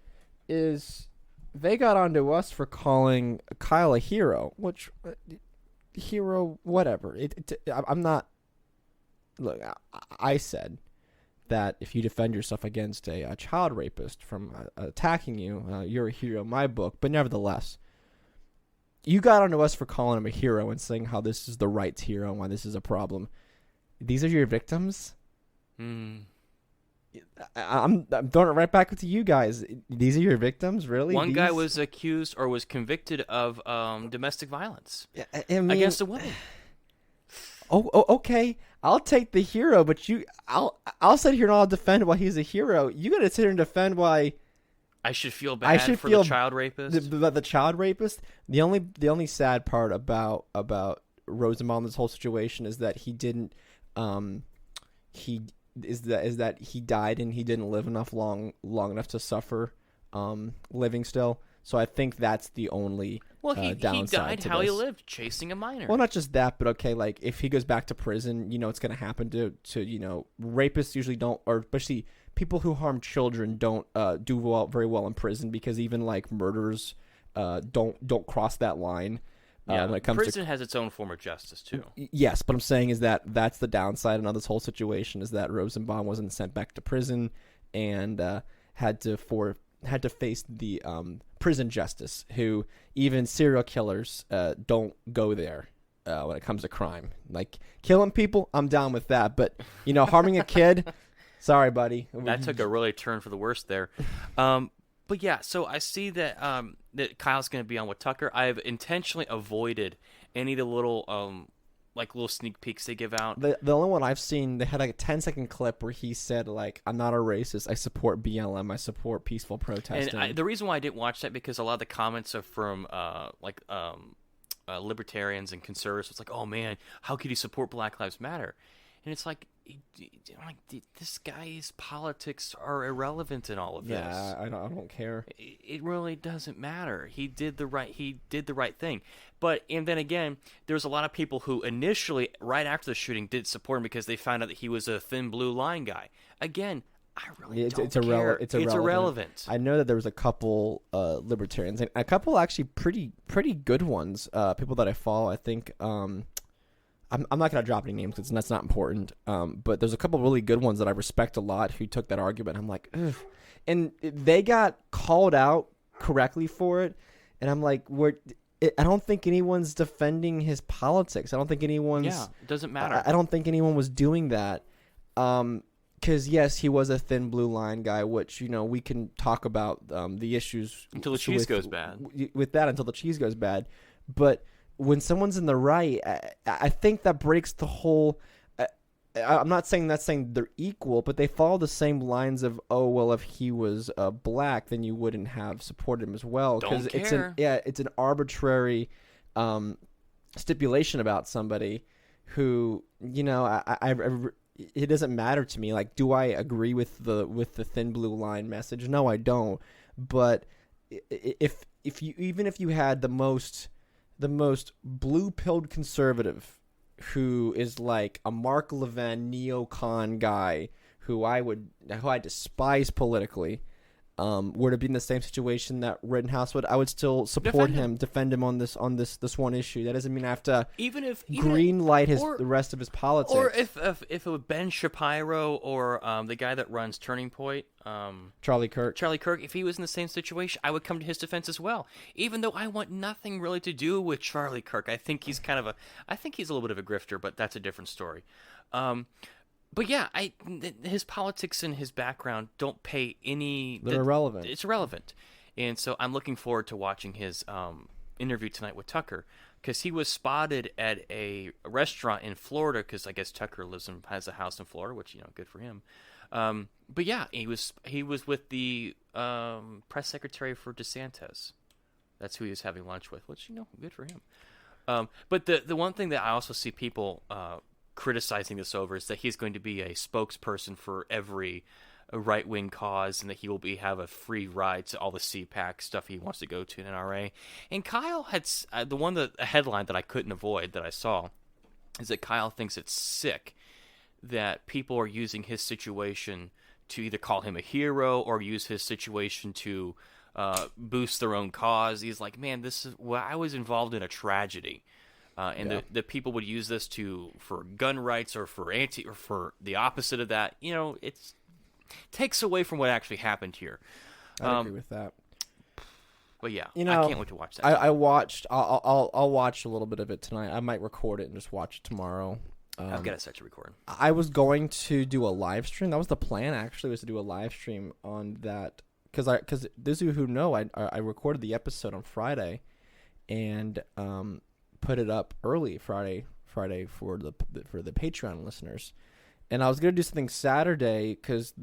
is they got onto us for calling Kyle a hero, which hero, whatever. I'm not. Look, I said that if you defend yourself against a child rapist from attacking you, you're a hero in my book. But nevertheless, you got onto us for calling him a hero and saying how this is the right hero and why this is a problem. These are your victims? I'm throwing it right back to you guys. These are your victims, really? One guy was accused or was convicted of domestic violence against a woman. Okay. I'll take the hero, but I'll sit here and I'll defend why he's a hero. You got to sit here and defend why I should feel bad for the child rapist. The child rapist. The only sad part about Rosenbaum, this whole situation, is that he didn't. Is that he died and he didn't live long enough to suffer living still. So I think that's the only downside. He died to how this. he lived, chasing a minor. Well, not just that, but okay, like if he goes back to prison, it's going to happen to rapists usually don't, or especially people who harm children don't do very well in prison, because even like murderers don't cross that line. Yeah, when it comes prison has its own form of justice too. Yes, but I'm saying is that's the downside of this whole situation, is that Rosenbaum wasn't sent back to prison and had to face the prison justice, who even serial killers don't go there when it comes to crime. Like killing people, I'm down with that, but harming a kid, sorry, buddy. That took a really turn for the worse there. But yeah, so I see that that Kyle's going to be on with Tucker. I've intentionally avoided any of the little little sneak peeks they give out. The only one I've seen, they had like a 10-second clip where he said like, "I'm not a racist. I support BLM. I support peaceful protesting." And the reason why I didn't watch that, because a lot of the comments are from libertarians and conservatives. It's like, "Oh man, how could you support Black Lives Matter?" And it's like, this guy's politics are irrelevant in all of this. Yeah, I don't care. It really doesn't matter. He did the right thing. And then again, there's a lot of people who initially, right after the shooting, did support him because they found out that he was a thin blue line guy. Again, I really don't care. It's irrelevant. I know that there was a couple libertarians, and a couple actually pretty good ones. People that I follow, I think. I'm not going to drop any names because that's not important. But there's a couple really good ones that I respect a lot who took that argument. I'm like, ugh. And they got called out correctly for it. And I'm like, I don't think anyone's defending his politics. I don't think anyone's. Yeah, it doesn't matter. I don't think anyone was doing that. Because, yes, he was a thin blue line guy, which, we can talk about the issues. Until the cheese goes bad. With that, until the cheese goes bad. But when someone's in the right, I think that breaks the whole. I'm not saying they're equal, but they follow the same lines of, oh well, if he was black, then you wouldn't have supported him as well, because it's an arbitrary stipulation about somebody who it doesn't matter to me. Like, do I agree with the thin blue line message? No, I don't. But if you had the most blue-pilled conservative who is like a Mark Levin neocon guy who I despise politically, were to be in the same situation that Rittenhouse would, I would still support defend him on this one issue. That doesn't mean I have to green light the rest of his politics. Or if it was Ben Shapiro or the guy that runs Turning Point, Charlie Kirk, if he was in the same situation, I would come to his defense as well. Even though I want nothing really to do with Charlie Kirk, I think he's a little bit of a grifter, but that's a different story. But yeah, his politics and his background don't pay any. They're irrelevant. It's irrelevant, and so I'm looking forward to watching his interview tonight with Tucker, because he was spotted at a restaurant in Florida, because I guess Tucker has a house in Florida, which good for him. But yeah, he was with the press secretary for DeSantis. That's who he was having lunch with, which good for him. But the one thing that I also see people criticizing this over is that he's going to be a spokesperson for every right-wing cause, and that he will have a free ride to all the CPAC stuff he wants to go to in NRA. And Kyle had a headline that I couldn't avoid that I saw is that Kyle thinks it's sick that people are using his situation either call him a hero or use his situation to boost their own cause. He's like, man, I was involved in a tragedy. And the people would use this for gun rights or for the opposite of that. It takes away from what actually happened here. I agree with that. But yeah, I can't wait to watch that. I watched. I'll watch a little bit of it tonight. I might record it and just watch it tomorrow. I've got it set to record. I was going to do a live stream. That was the plan. Actually, was to do a live stream on that because those of you who know, I recorded the episode on Friday, and put it up early Friday for the Patreon listeners, and I was gonna do something Saturday because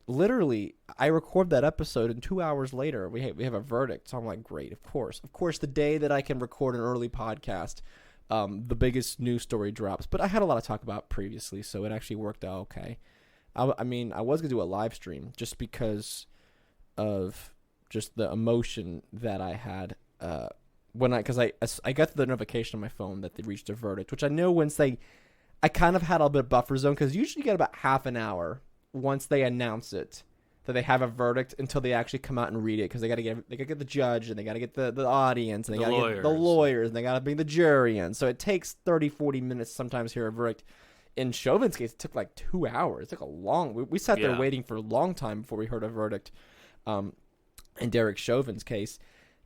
literally I record that episode and 2 hours later we have a verdict. So I'm like, great, of course, the day that I can record an early podcast, the biggest news story drops. But I had a lot to talk about previously, so it actually worked out okay. I mean, I was gonna do a live stream just because of just the emotion that I had. Because I got the notification on my phone that they reached a verdict, which I know I kind of had a bit of buffer zone because usually you get about half an hour once they announce it that they have a verdict until they actually come out and read it, because they got to get the judge, and they got to get the audience, and they got to get the lawyers, and they got to bring the jury in. So it takes 30-40 minutes sometimes to hear a verdict. In Chauvin's case, it took like 2 hours. It took a long. We sat there waiting for a long time before we heard a verdict. In Derek Chauvin's case.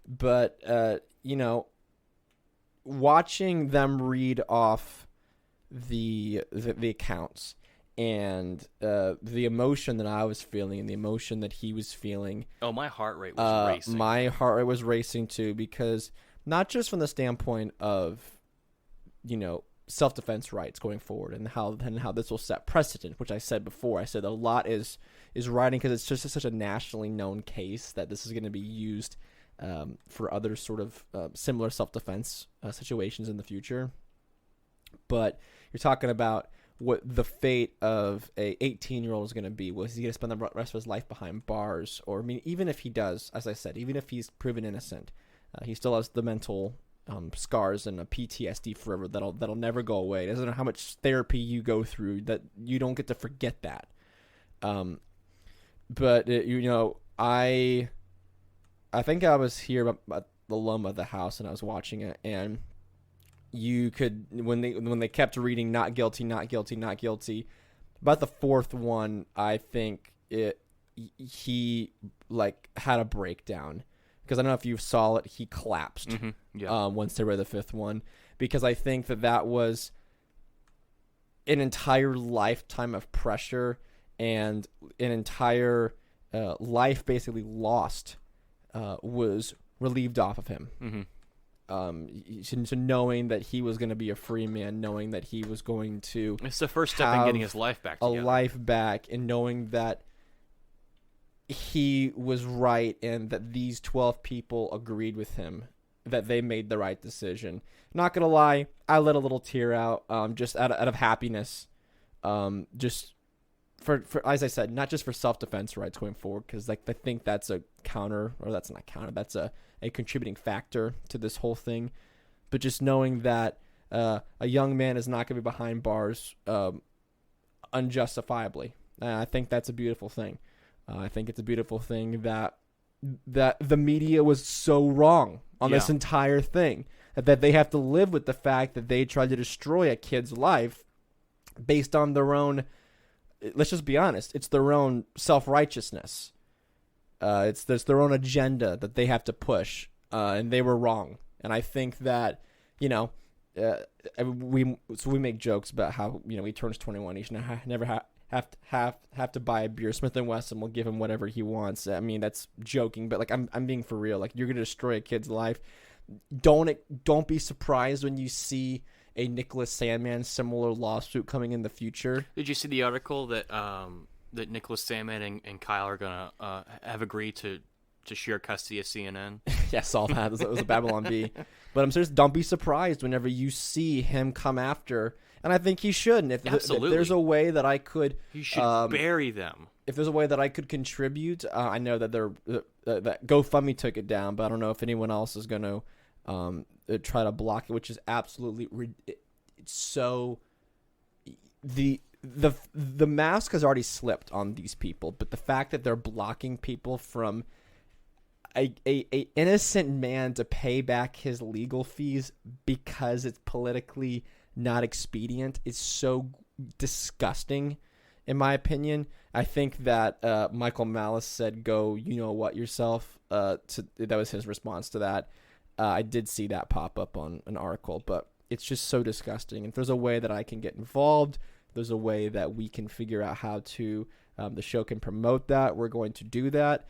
But, watching them read off the accounts and the emotion that I was feeling and the emotion that he was feeling. Oh, my heart rate was racing. My heart rate was racing too, because not just from the standpoint of, self-defense rights going forward and how this will set precedent, which I said before. I said a lot is riding because it's just such a nationally known case that this is going to be used for other sort of similar self-defense situations in the future. But you're talking about what the fate of a 18-year-old is going to be. Was he going to spend the rest of his life behind bars? Or, I mean, even if he does, as I said, even if he's proven innocent, he still has the mental scars and a PTSD forever that'll never go away. It doesn't matter how much therapy you go through, that you don't get to forget that. But I think I was here at the Loma of the house and I was watching it, and you could, when they kept reading not guilty, not guilty, not guilty, about the fourth one, I think he like had a breakdown, because I don't know if you saw it, he collapsed once they read the fifth one, because I think that was an entire lifetime of pressure and an entire life basically lost was relieved off of him. So knowing that he was going to be a free man, knowing that he was going to it's the first step in getting his life back together. Life back, and knowing that he was right and that these 12 people agreed with him, that they made the right decision. Not going to lie, I let a little tear out just out of happiness, just for as I said, not just for self-defense rights going forward, because I think that's a counter, or that's not counter, that's a contributing factor to this whole thing. But just knowing that a young man is not going to be behind bars unjustifiably, I think that's a beautiful thing. I think it's a beautiful thing that the media was so wrong on this entire thing, that they have to live with the fact that they tried to destroy a kid's life based on their own, let's just be honest, it's their own self-righteousness. It's their own agenda that they have to push, and they were wrong. And I think that, we make jokes about how, he turns 21, he should never have to buy a beer. Smith & Wesson will give him whatever he wants. I mean, that's joking, but like I'm being for real. Like, you're gonna destroy a kid's life. Don't be surprised when you see a Nicholas Sandmann similar lawsuit coming in the future. Did you see the article that that Nicholas Sandmann and Kyle are gonna have agreed to share custody of CNN? Yeah, I saw that. It was a Babylon Bee. But I'm serious. Don't be surprised whenever you see him come after. And I think he should. And if there's a way that I could, he should bury them. If there's a way that I could contribute, I know that that GoFundMe took it down, but I don't know if anyone else is going to try to block it, which is absolutely it's so. the mask has already slipped on these people, but the fact that they're blocking people from a innocent man to pay back his legal fees because it's politically not expedient is so disgusting, in my opinion. I think that Michael Malice said, "Go, you know what yourself." That was his response to that. I did see that pop up on an article, but it's just so disgusting. If there's a way that I can get involved, there's a way that we can figure out how to, the show can promote that, we're going to do that.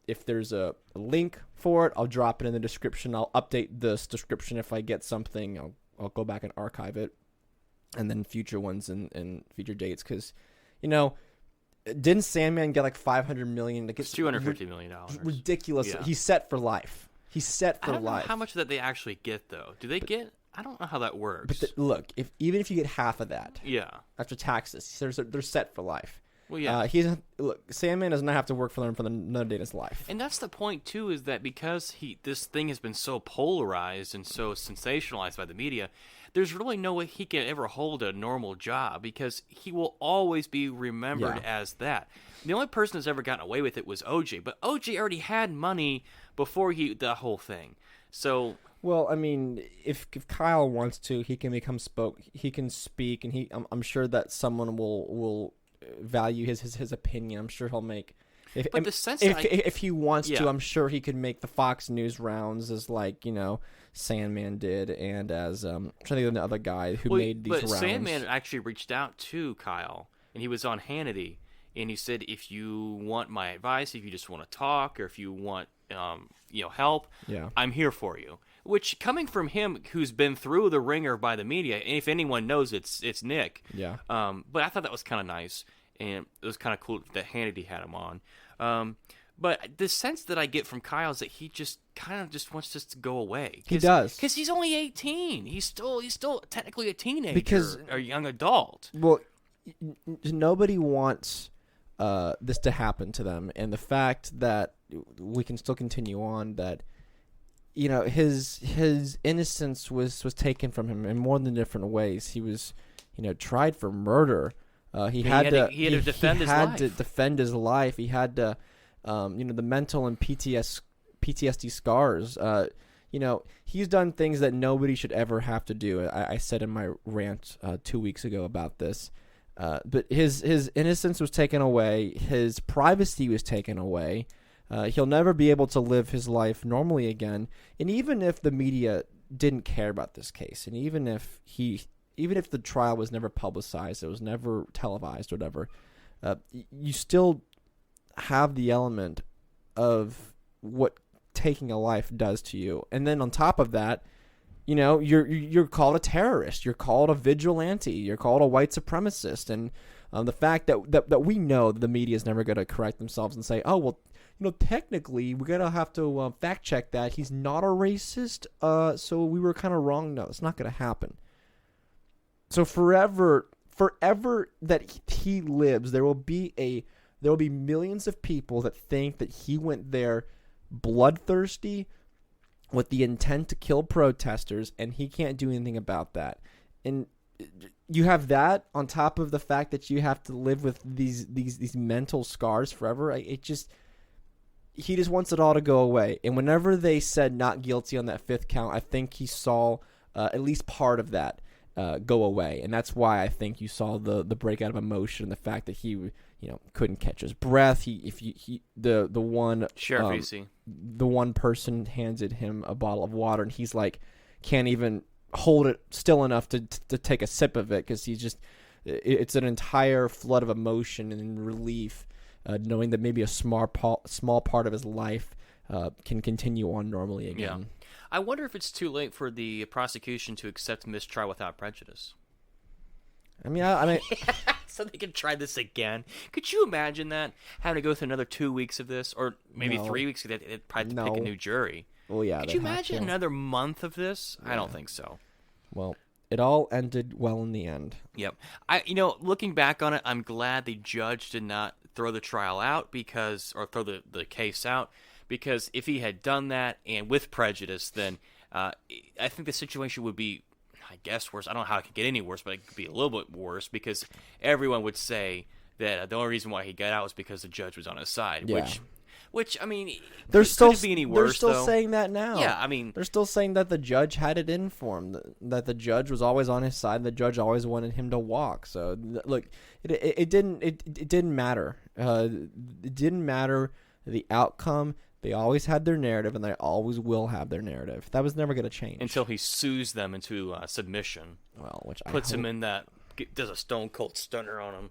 If there's a link for it, I'll drop it in the description. I'll update this description if I get something. I'll go back and archive it, and then future ones and future dates. Because, didn't Sandman get like $500 million? It's $250 million. Ridiculous. Yeah. He's set for life. He's set for life. I don't know how much that they actually get, though. Do they get? I don't know how that works. But look, even if you get half of that, yeah, after taxes, they're set for life. Well, yeah. Sandman does not have to work for them for another day in his life. And that's the point too, is that because this thing has been so polarized and so sensationalized by the media, there's really no way he can ever hold a normal job because he will always be remembered as that. The only person that's ever gotten away with it was OJ, but OJ already had money before the whole thing. So. Well, I mean, if Kyle wants to, he can he can speak, and I'm sure that someone will value his opinion. I'm sure he'll make. If he wants to, I'm sure he could make the Fox News rounds as Sandman did, and as I'm trying to think of the other guy who made these rounds. But Sandman actually reached out to Kyle, and he was on Hannity, and he said, if you want my advice, if you just want to talk, or if you want help, I'm here for you. Which, coming from him, who's been through the ringer by the media, and if anyone knows, it's Nick. Yeah. But I thought that was kind of nice, and it was kind of cool that Hannity had him on. But the sense that I get from Kyle is that he just kind of just wants this to go away. He does, because he's only 18. He's still technically a teenager, or a young adult. Well, nobody wants this to happen to them, and the fact that we can still continue on that. His innocence was taken from him in more than different ways. He was, tried for murder. He had to defend his life. He had to, the mental and PTSD scars. He's done things that nobody should ever have to do. I said in my rant 2 weeks ago about this. But his innocence was taken away. His privacy was taken away. He'll never be able to live his life normally again. And even if the media didn't care about this case, and even if the trial was never publicized, it was never televised or whatever, you still have the element of what taking a life does to you. And then on top of that, you're called a terrorist, you're called a vigilante, you're called a white supremacist, and the fact that we know the media is never going to correct themselves and say, oh well. Technically, we're going to have to fact check that. He's not a racist, so we were kind of wrong. No, it's not going to happen. So forever that he lives, there will be millions of people that think that he went there bloodthirsty with the intent to kill protesters, and he can't do anything about that. And you have that on top of the fact that you have to live with these mental scars forever. He just wants it all to go away. And whenever they said not guilty on that fifth count, I think he saw at least part of that go away. And that's why I think you saw the breakout of emotion, the fact that he couldn't catch his breath. The one person handed him a bottle of water, and he's like can't even hold it still enough to take a sip of it, because it's an entire flood of emotion and relief. Knowing that maybe a small part of his life can continue on normally again. Yeah. I wonder if it's too late for the prosecution to accept mistrial without prejudice. I mean, so they can try this again. Could you imagine that, having to go through another 2 weeks of this, or maybe 3 weeks? They'd probably pick a new jury. Well, yeah. Could you imagine another month of this? Yeah. I don't think so. Well, it all ended well in the end. Yep. Looking back on it, I'm glad the judge did not throw the trial out or throw the case out, because if he had done that and with prejudice, then I think the situation would be I guess worse. I don't know how it could get any worse, but it could be a little bit worse because everyone would say that the only reason why he got out was because the judge was on his side. Yeah. Which I mean, they're still could it be any worse? They're still saying that now. Yeah, I mean, they're still saying that the judge had it in for him. That the judge was always on his side. The judge always wanted him to walk. So look, it didn't matter. It didn't matter the outcome. They always had their narrative, and they always will have their narrative. That was never going to change until he sues them into submission. Well, which puts him in that, does a Stone Cold Stunner on him,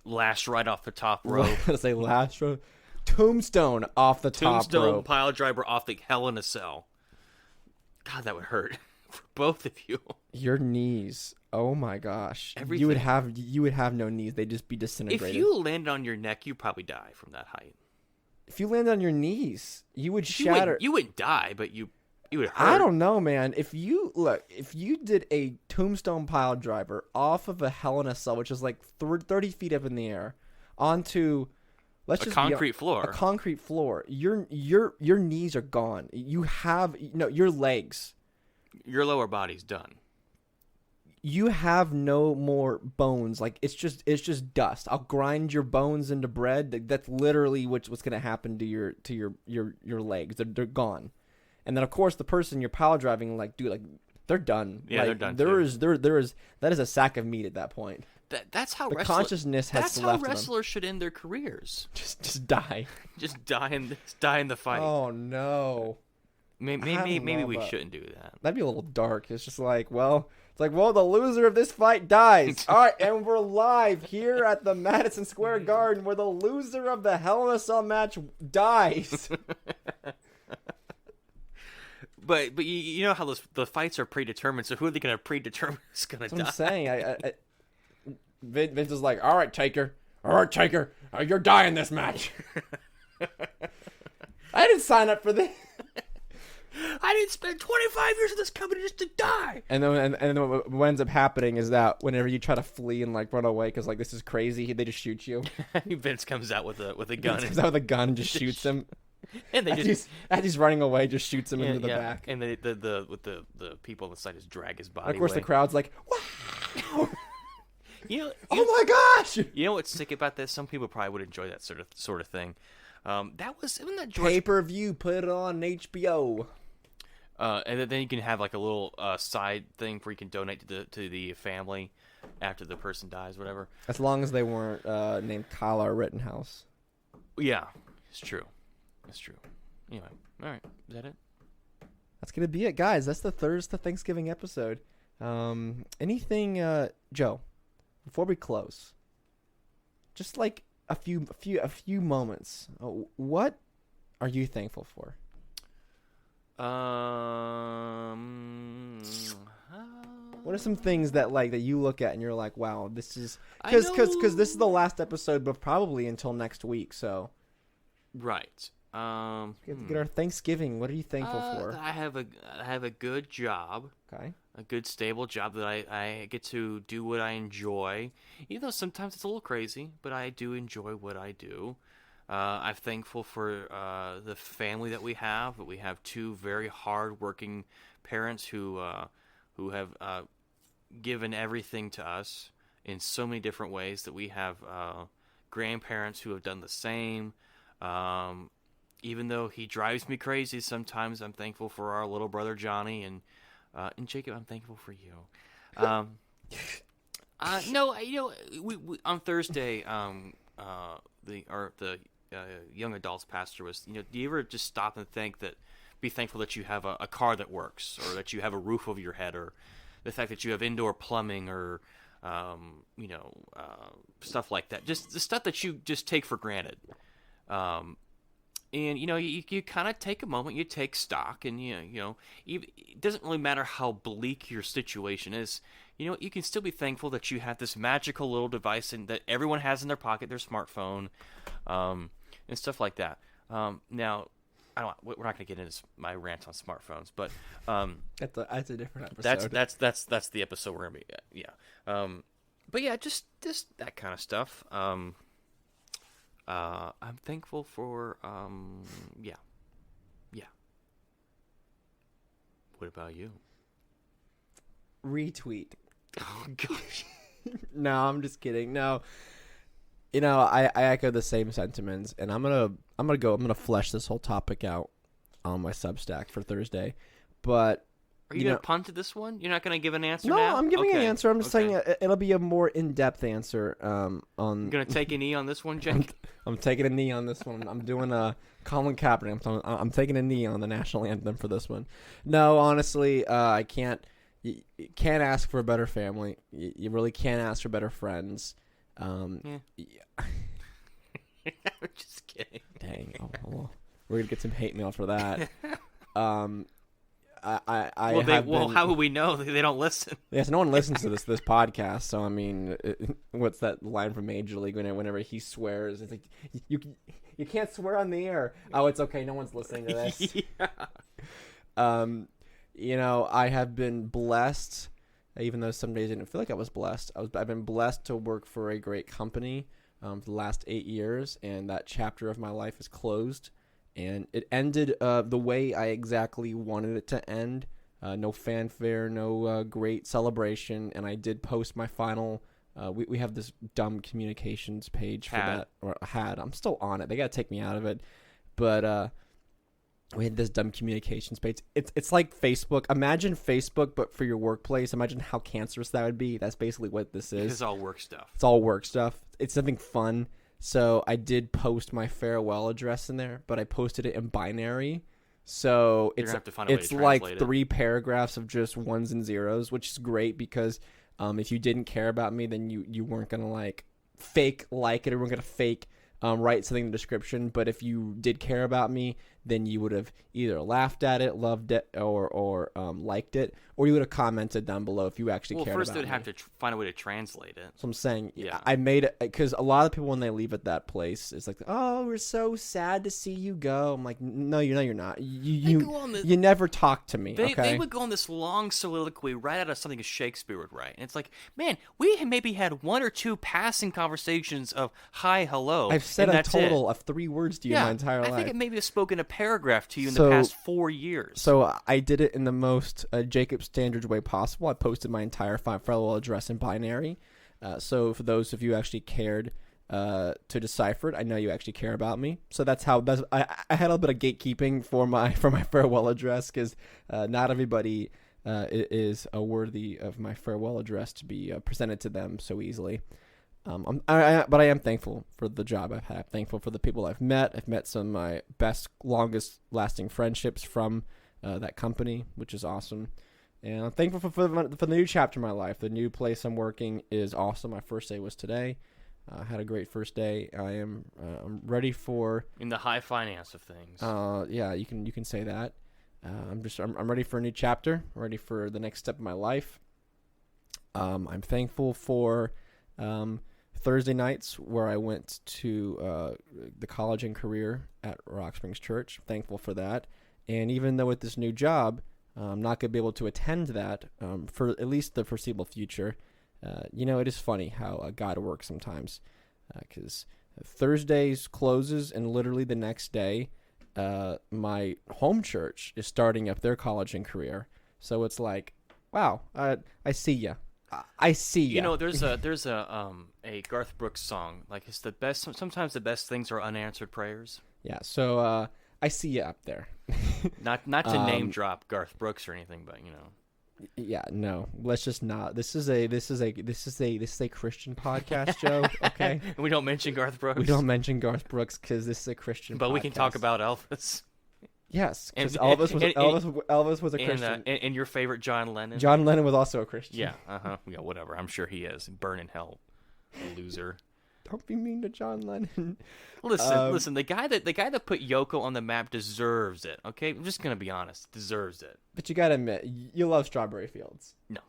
lash right off the top rope. Say lash rope. Tombstone off the top rope. Tombstone pile driver off the Hell in a Cell. God, that would hurt for both of you. Your knees. Oh my gosh. Everything. You would have no knees. They'd just be disintegrated. If you landed on your neck, you'd probably die from that height. If you landed on your knees, you would shatter. You wouldn't die, but you would hurt. I don't know, man. If you did a tombstone pile driver off of a Hell in a Cell, which is like 30 feet up in the air, onto a concrete floor. Your knees are gone. You have your legs. Your lower body's done. You have no more bones. Like it's just dust. I'll grind your bones into bread. That's literally what's going to happen to your legs. They're gone. And then of course the person you're pile driving, they're done. Yeah, they're done. There is that is a sack of meat at that point. That's how consciousness has left them. That's how wrestlers should end their careers. Just die. Just die in the fight. Oh no. Maybe we shouldn't do that. That'd be a little dark. It's just the loser of this fight dies. All right, and we're live here at the Madison Square Garden where the loser of the Hell in a Cell match dies. But you know how the fights are predetermined, so who are they going to predetermine is going to die? That's what I'm saying. Vince is like, all right, Taker, you're dying this match. I didn't sign up for this. I didn't spend 25 years in this company just to die. And then what ends up happening is that whenever you try to flee and run away because this is crazy, they just shoot you. Vince comes out with a gun. Vince comes out with a gun and just shoots him. And as he's running away, just shoots him into the back. And the people on the side just drag his body. And of course, away. the crowd's like, wow. Oh my gosh! You know what's sick about this? Some people probably would enjoy that sort of thing. Wasn't that George... Pay-per-view, put it on HBO. And then you can have a little side thing where you can donate to the family after the person dies, whatever. As long as they weren't named Kyle Rittenhouse. Yeah, it's true. It's true. Anyway, all right, is that it? That's gonna be it, guys. That's the Thursday Thanksgiving episode. Anything, Joe? Before we close, just a few moments. What are you thankful for? What are some things that you look at and you're like, wow, this is because this is the last episode, but probably until next week. So, right. We have to get our Thanksgiving. What are you thankful for? I have a good job. Okay. A good stable job that I get to do what I enjoy. Even though sometimes it's a little crazy, but I do enjoy what I do. I'm thankful for the family that we have. We have two very hard-working parents who have given everything to us in so many different ways. That we have grandparents who have done the same. Even though he drives me crazy sometimes, I'm thankful for our little brother Johnny and Jacob. I'm thankful for you. No, we on Thursday, the young adults pastor was, do you ever just stop and be thankful that you have a car that works, or that you have a roof over your head, or the fact that you have indoor plumbing, or stuff like that. Just the stuff that you just take for granted. And you kind of take a moment, you take stock, and it doesn't really matter how bleak your situation is. You can still be thankful that you have this magical little device and that everyone has in their pocket, their smartphone, and stuff like that. Now, we're not going to get into my rant on smartphones, but that's a different episode. That's the episode we're going to be at. Yeah. But yeah, just that kind of stuff. I'm thankful for, yeah. What about you? retweet. Oh gosh. No, I'm just kidding. No, I echo the same sentiments, and I'm gonna flesh this whole topic out on my Substack for Thursday. But are you gonna punt to this one? You're not gonna give an answer no, now? No, I'm giving an answer. I'm just saying it'll be a more in-depth answer. On you're gonna take a knee on this one, Jake? I'm taking a knee on this one. I'm doing a Colin Kaepernick. I'm taking a knee on the national anthem for this one. No, honestly, I can't. You can't ask for a better family. You really can't ask for better friends. Yeah. I'm just kidding. Dang. Oh, well, we're gonna get some hate mail for that. How would we know? They don't listen. Yes, no one listens to this podcast. So I mean, what's that line from Major League whenever he swears? It's like you can't swear on the air. Oh, it's okay. No one's listening to this. Yeah. I have been blessed, even though some days I didn't feel like I was blessed. I've been blessed to work for a great company for the last 8 years, and that chapter of my life is closed. And it ended the way I exactly wanted it to end. No fanfare, no great celebration. And I did post my final. We have this dumb communications page for that. Or had. I'm still on it. They got to take me out of it. But we had this dumb communications page. It's like Facebook. Imagine Facebook, but for your workplace. Imagine how cancerous that would be. That's basically what this is. It's all work stuff. It's all work stuff. It's something fun. So I did post my farewell address in there, but I posted it in binary. So it's like 3 paragraphs of just ones and zeros, which is great because if you didn't care about me, then you weren't going to fake like it or weren't going to fake write something in the description. But if you did care about me, then you would have either laughed at it, loved it, or liked it, or you would have commented down below if you actually cared about it. Well, first they'd have to find a way to translate it. So I'm saying, yeah, I made it because a lot of people when they leave at that place, it's like, oh, we're so sad to see you go. I'm like, no, you're not. You never talk to me. They would go on this long soliloquy right out of something Shakespeare would write, and it's like, man, we maybe had 1 or 2 passing conversations of hi, hello. I've said a total of 3 words to you my entire life. I think it maybe have spoken a paragraph to you in the past 4 years. So I did it in the most Jacob Standard way possible. I posted my entire farewell address in binary. So for those of you who actually cared to decipher it, I know you actually care about me. So I had a little bit of gatekeeping for my farewell address because not everybody is worthy of my farewell address to be presented to them so easily. But I am thankful for the job I've had. I'm thankful for the people I've met. I've met some of my best, longest lasting friendships from that company, which is awesome. And I'm thankful for the new chapter of my life. The new place I'm working is awesome. My first day was today. I had a great first day. I'm ready for in the high finance of things. Yeah, you can say that. I'm ready for a new chapter. I'm ready for the next step of my life. I'm thankful for Thursday nights where I went to the college and career at Rock Springs Church. Thankful for that. And even though with this new job, I'm not going to be able to attend that for at least the foreseeable future. It is funny how God works sometimes. Because Thursdays closes and literally the next day, my home church is starting up their college and career. So it's like, wow, I see ya. I see ya. There's a Garth Brooks song. Like it's the best. Sometimes the best things are unanswered prayers. Yeah. So I see you up there. not to name drop Garth Brooks or anything, but Yeah. No. Let's just not. This is a Christian podcast, Joe. Okay. We don't mention Garth Brooks. We don't mention Garth Brooks because this is a Christian. But podcast. We can talk about Elvis. Yes, because Elvis was a Christian. And your favorite John Lennon? John Lennon was also a Christian. Yeah, Yeah, whatever. I'm sure he is. Burn in hell, loser. Don't be mean to John Lennon. Listen. The guy that put Yoko on the map deserves it. Okay, I'm just gonna be honest. Deserves it. But you gotta admit, you love Strawberry Fields. No.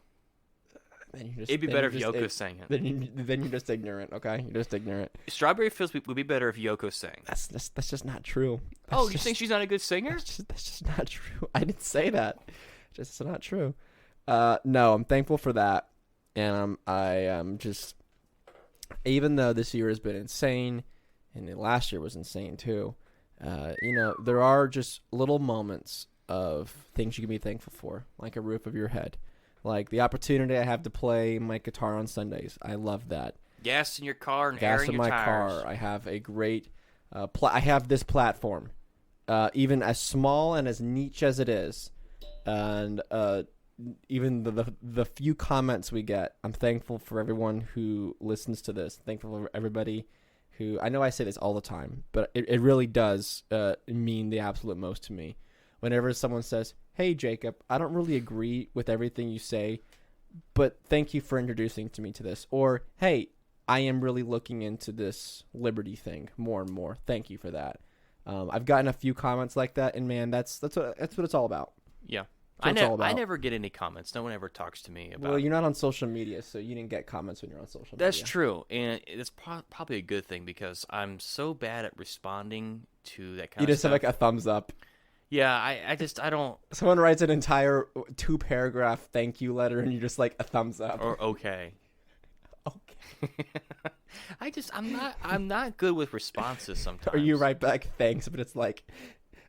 It'd be better if Yoko sang it. Then you're just ignorant, okay? You're just ignorant. Strawberry Fields would be better if Yoko sang. That's just not true. You think she's not a good singer? That's just not true. I didn't say that. Just not true. No, I'm thankful for that, and I am just. Even though this year has been insane, and last year was insane too, there are just little moments of things you can be thankful for, like a roof over your head, Like the opportunity I have to play my guitar on Sundays. I love that. Gas in your car and Gas air in in your my tires. car. I have a great. I have this platform, even as small and as niche as it is, and even the few comments we get. I'm thankful for everyone who listens to this. Thankful for everybody who. I know I say this all the time, but it really does mean the absolute most to me. Whenever someone says, "Hey Jacob, I don't really agree with everything you say, but thank you for introducing to me to this," or "Hey, I am really looking into this liberty thing more and more. Thank you for that." I've gotten a few comments like that, and man, that's what it's all about. Yeah, I never get any comments. No one ever talks to me about. Well, you're not on social media, so you didn't get comments when you're on social media. That's true, and it's probably a good thing because I'm so bad at responding to that kind of stuff. You just have like a thumbs up. Yeah, I don't. Someone writes an entire 2-paragraph thank you letter, and you're just like a thumbs up. Or okay. Okay. I'm not good with responses sometimes. Or you write back thanks, but it's like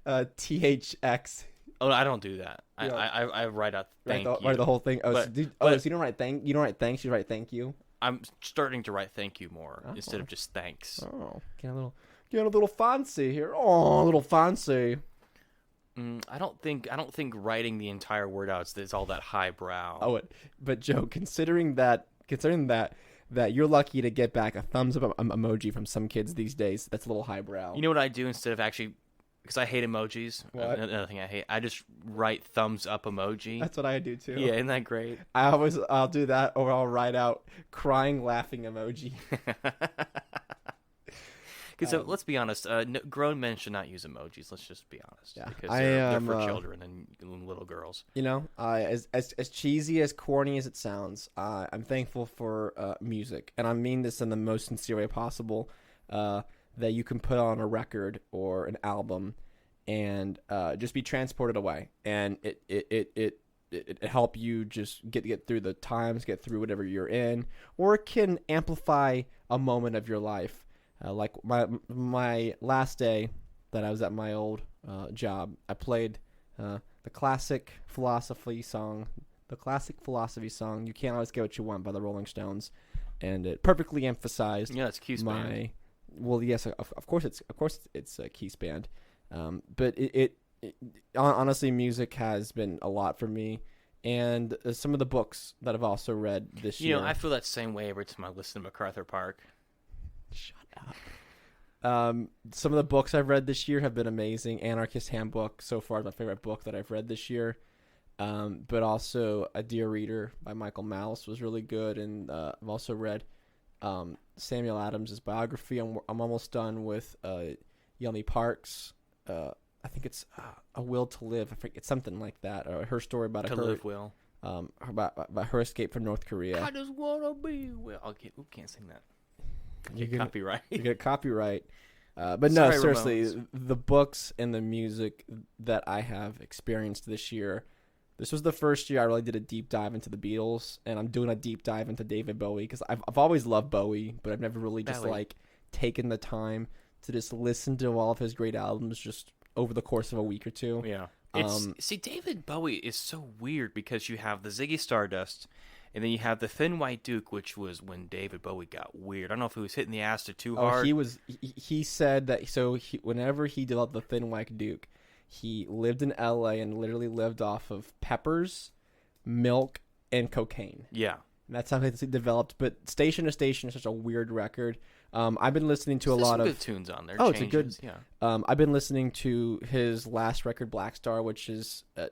THX. Oh, I don't do that. Yeah. I write out thank you. Write the whole thing. Oh, but, so you don't write thanks, you write thank you. I'm starting to write thank you more instead of just thanks. Oh, get a little fancy here. Oh, a little fancy. I don't think writing the entire word out is all that highbrow. Oh, but Joe, considering that you're lucky to get back a thumbs up emoji from some kids these days, that's a little highbrow. You know what I do instead of actually, because I hate emojis. What? Another thing I hate, I just write thumbs up emoji. That's what I do too. Yeah, isn't that great? I'll do that, or I'll write out crying laughing emoji. Because let's be honest, grown men should not use emojis. Let's just be honest. Yeah, because they're for children and little girls. You know, as cheesy, as corny as it sounds, I'm thankful for music, and I mean this in the most sincere way possible. That you can put on a record or an album, and just be transported away, and it help you just get through the times, get through whatever you're in, or it can amplify a moment of your life. Like my last day that I was at my old job, I played the classic philosophy song, "You Can't Always Get What You Want" by the Rolling Stones, and it perfectly emphasized. Yeah, it's Keith's band. Well, yes, of course it's Keith's band, but it honestly, music has been a lot for me, and some of the books that I've also read this year. You know, I feel that same way every time I listen to MacArthur Park. Shut up. Some of the books I've read this year have been amazing. Anarchist Handbook so far is my favorite book that I've read this year. But also A Dear Reader by Michael Malice was really good, and I've also read Samuel Adams' biography. I'm almost done with Yummy Parks. I think it's A Will to Live. I forget, it's something like that. Or her story about To Live Will. About her escape from North Korea. I just wanna be well. Okay, can't sing that. You get copyright. You get copyright. But no, seriously, Ramones. The books and the music that I have experienced this year. This was the first year I really did a deep dive into the Beatles, and I'm doing a deep dive into David Bowie because I've always loved Bowie, but I've never really just taken the time to just listen to all of his great albums just over the course of a week or two. Yeah. See, David Bowie is so weird because you have the Ziggy Stardust, and then you have the Thin White Duke, which was when David Bowie got weird. I don't know if he was hitting the acid too hard. He said that. So whenever he developed the Thin White Duke, he lived in L.A. and literally lived off of peppers, milk, and cocaine. Yeah. And that's how he developed. But Station to Station is such a weird record. I've been listening to a lot of good tunes on there. Oh, changes. It's a good. Yeah. I've been listening to his last record, Black Star, which is, it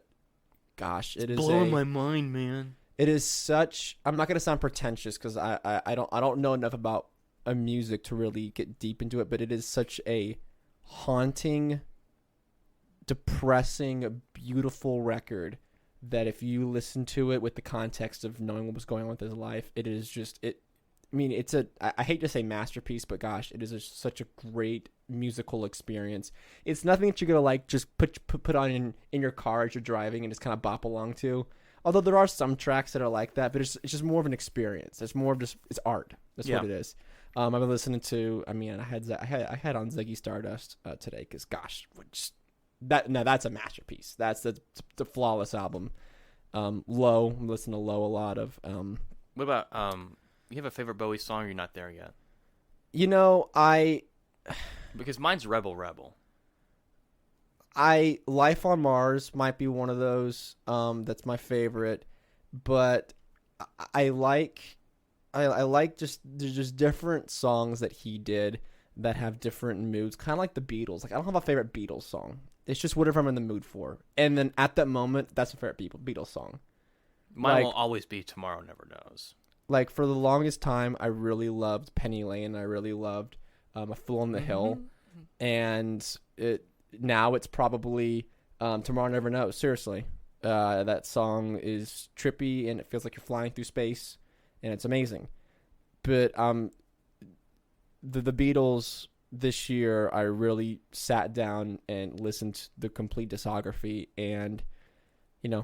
is blowing my mind, man. It is such. I'm not gonna sound pretentious because I don't know enough about music to really get deep into it, but it is such a haunting, depressing, beautiful record that if you listen to it with the context of knowing what was going on with his life, it is just it. I mean, it's I hate to say masterpiece, but gosh, it is such a great musical experience. It's nothing that you're gonna just put on in your car as you're driving and just kind of bop along to. Although there are some tracks that are like that, but it's just more of an experience. It's more of it's art. That's what it is. I've been listening to. I mean, I had on Ziggy Stardust today because gosh, that's a masterpiece. That's the flawless album. Low, I'm listening to Low a lot of. What about you have a favorite Bowie song? Or you're not there yet? Because mine's Rebel Rebel. Life on Mars might be one of those. That's my favorite, but I like just there's just different songs that he did that have different moods, kind of like the Beatles. Like I don't have a favorite Beatles song. It's just whatever I'm in the mood for, and then at that moment, that's a favorite Beatles song. Mine will always be Tomorrow Never Knows. Like for the longest time, I really loved Penny Lane. I really loved A Fool on the Hill, and now it's probably Tomorrow Never Knows. Seriously, that song is trippy and it feels like you're flying through space, and it's amazing. But the Beatles this year, I really sat down and listened to the complete discography, and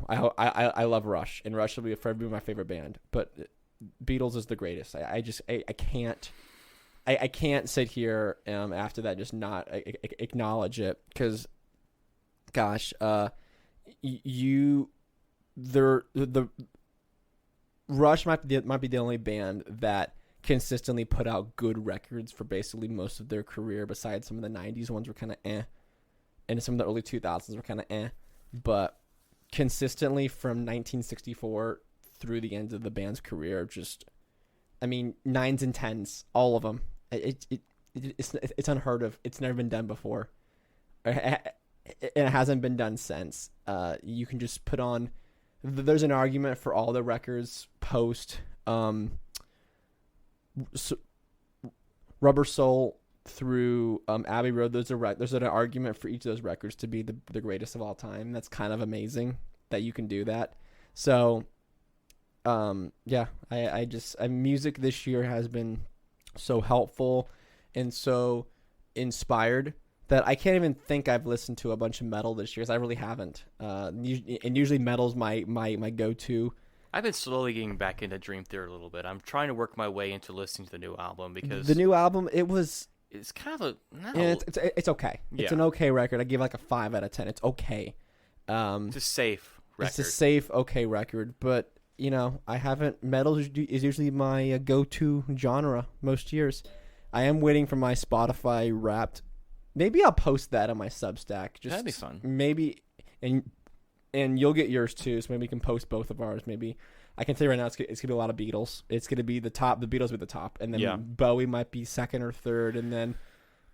I love Rush, and Rush will be forever my favorite band. But Beatles is the greatest. I can't sit here after that just not acknowledge it, because gosh, the Rush might be the only band that consistently put out good records for basically most of their career, besides some of the 90s ones were kind of and some of the early 2000s were kind of but consistently from 1964 through the end of the band's career, just, I mean, 9s and 10s, all of them. It's unheard of. It's never been done before, and it hasn't been done since. You can just put on. There's an argument for all the records post Rubber Soul through Abbey Road. There's an argument for each of those records to be the greatest of all time. That's kind of amazing that you can do that. So, music this year has been so helpful and so inspired that I can't even think I've listened to a bunch of metal this year, because I really haven't. And usually metal's my go-to. I've been slowly getting back into Dream Theater a little bit. I'm trying to work my way into listening to the new album, because the new album, it's kind of it's okay. Yeah. It's an okay record. I give like a 5 out of 10. It's okay. It's a safe record. It's a safe, okay record, but I haven't. Metal is usually my go-to genre most years. I am waiting for my Spotify Wrapped. Maybe I'll post that on my Substack. That'd be fun. Maybe, and you'll get yours too. So maybe we can post both of ours. Maybe I can tell you right now, it's gonna be a lot of Beatles. It's gonna be the top. The Beatles will be the top, and then Bowie might be second or third, and then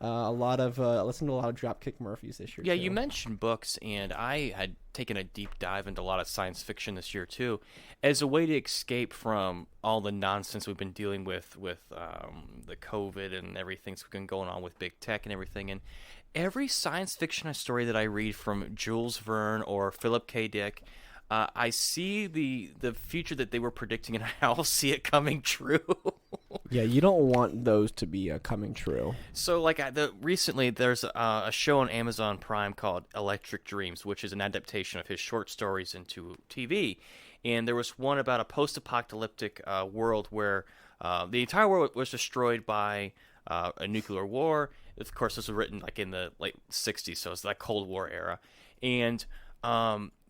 listen to a lot of Dropkick Murphys this year. Yeah, too. You mentioned books, and I had taken a deep dive into a lot of science fiction this year too, as a way to escape from all the nonsense we've been dealing with the COVID and everything that's been going on with big tech and everything. And every science fiction story that I read from Jules Verne or Philip K. Dick, I see the future that they were predicting, and I also see it coming true. Yeah, you don't want those to be coming true. So, like, recently there's a show on Amazon Prime called Electric Dreams, which is an adaptation of his short stories into TV. And there was one about a post-apocalyptic world where the entire world was destroyed by a nuclear war. Of course, this was written like in the late 60s, so it's that Cold War era. And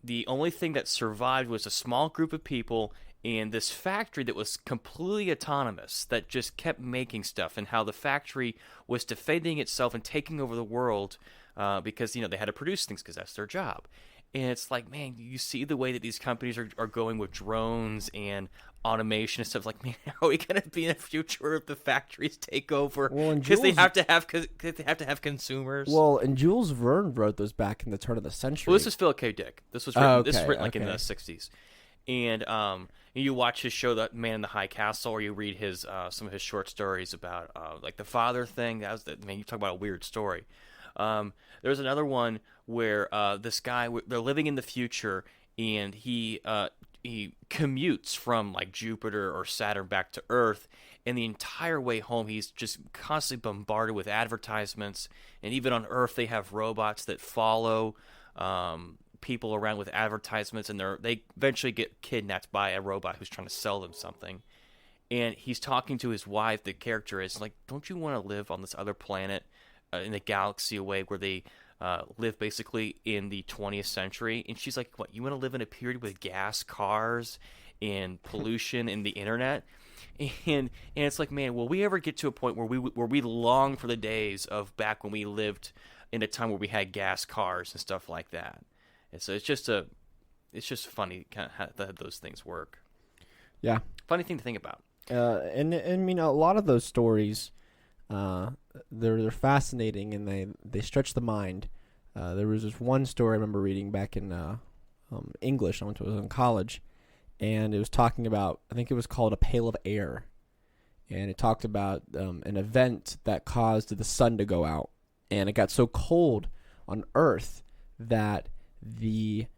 the only thing that survived was a small group of people and this factory that was completely autonomous, that just kept making stuff, and how the factory was defending itself and taking over the world because, they had to produce things because that's their job. And it's like, man, you see the way that these companies are going with drones and automation and stuff. Like, man, are we going to be in a future if the factories take over? Because they have to have consumers. Well, and Jules Verne wrote those back in the turn of the century. Well, this is Philip K. Dick. This was written. This was written like in the 60s. And you watch his show, The Man in the High Castle, or you read his some of his short stories about like the father thing. That was you talk about a weird story. There's another one where this guy, they're living in the future, and he commutes from like Jupiter or Saturn back to Earth, and the entire way home he's just constantly bombarded with advertisements. And even on Earth they have robots that follow people around with advertisements, and they eventually get kidnapped by a robot who's trying to sell them something. And he's talking to his wife, the character is like, don't you want to live on this other planet in the galaxy away where they live basically in the 20th century, and she's like, "What? You want to live in a period with gas cars and pollution and the internet?" And it's like, man, will we ever get to a point where we long for the days of back when we lived in a time where we had gas cars and stuff like that? And so it's just funny kind of how those things work. Yeah, funny thing to think about. And I mean, a lot of those stories, they're fascinating and they stretch the mind. There was this one story I remember reading back in English. I was in college. And it was talking about, I think it was called A Pail of Air. And it talked about an event that caused the sun to go out. And it got so cold on Earth that the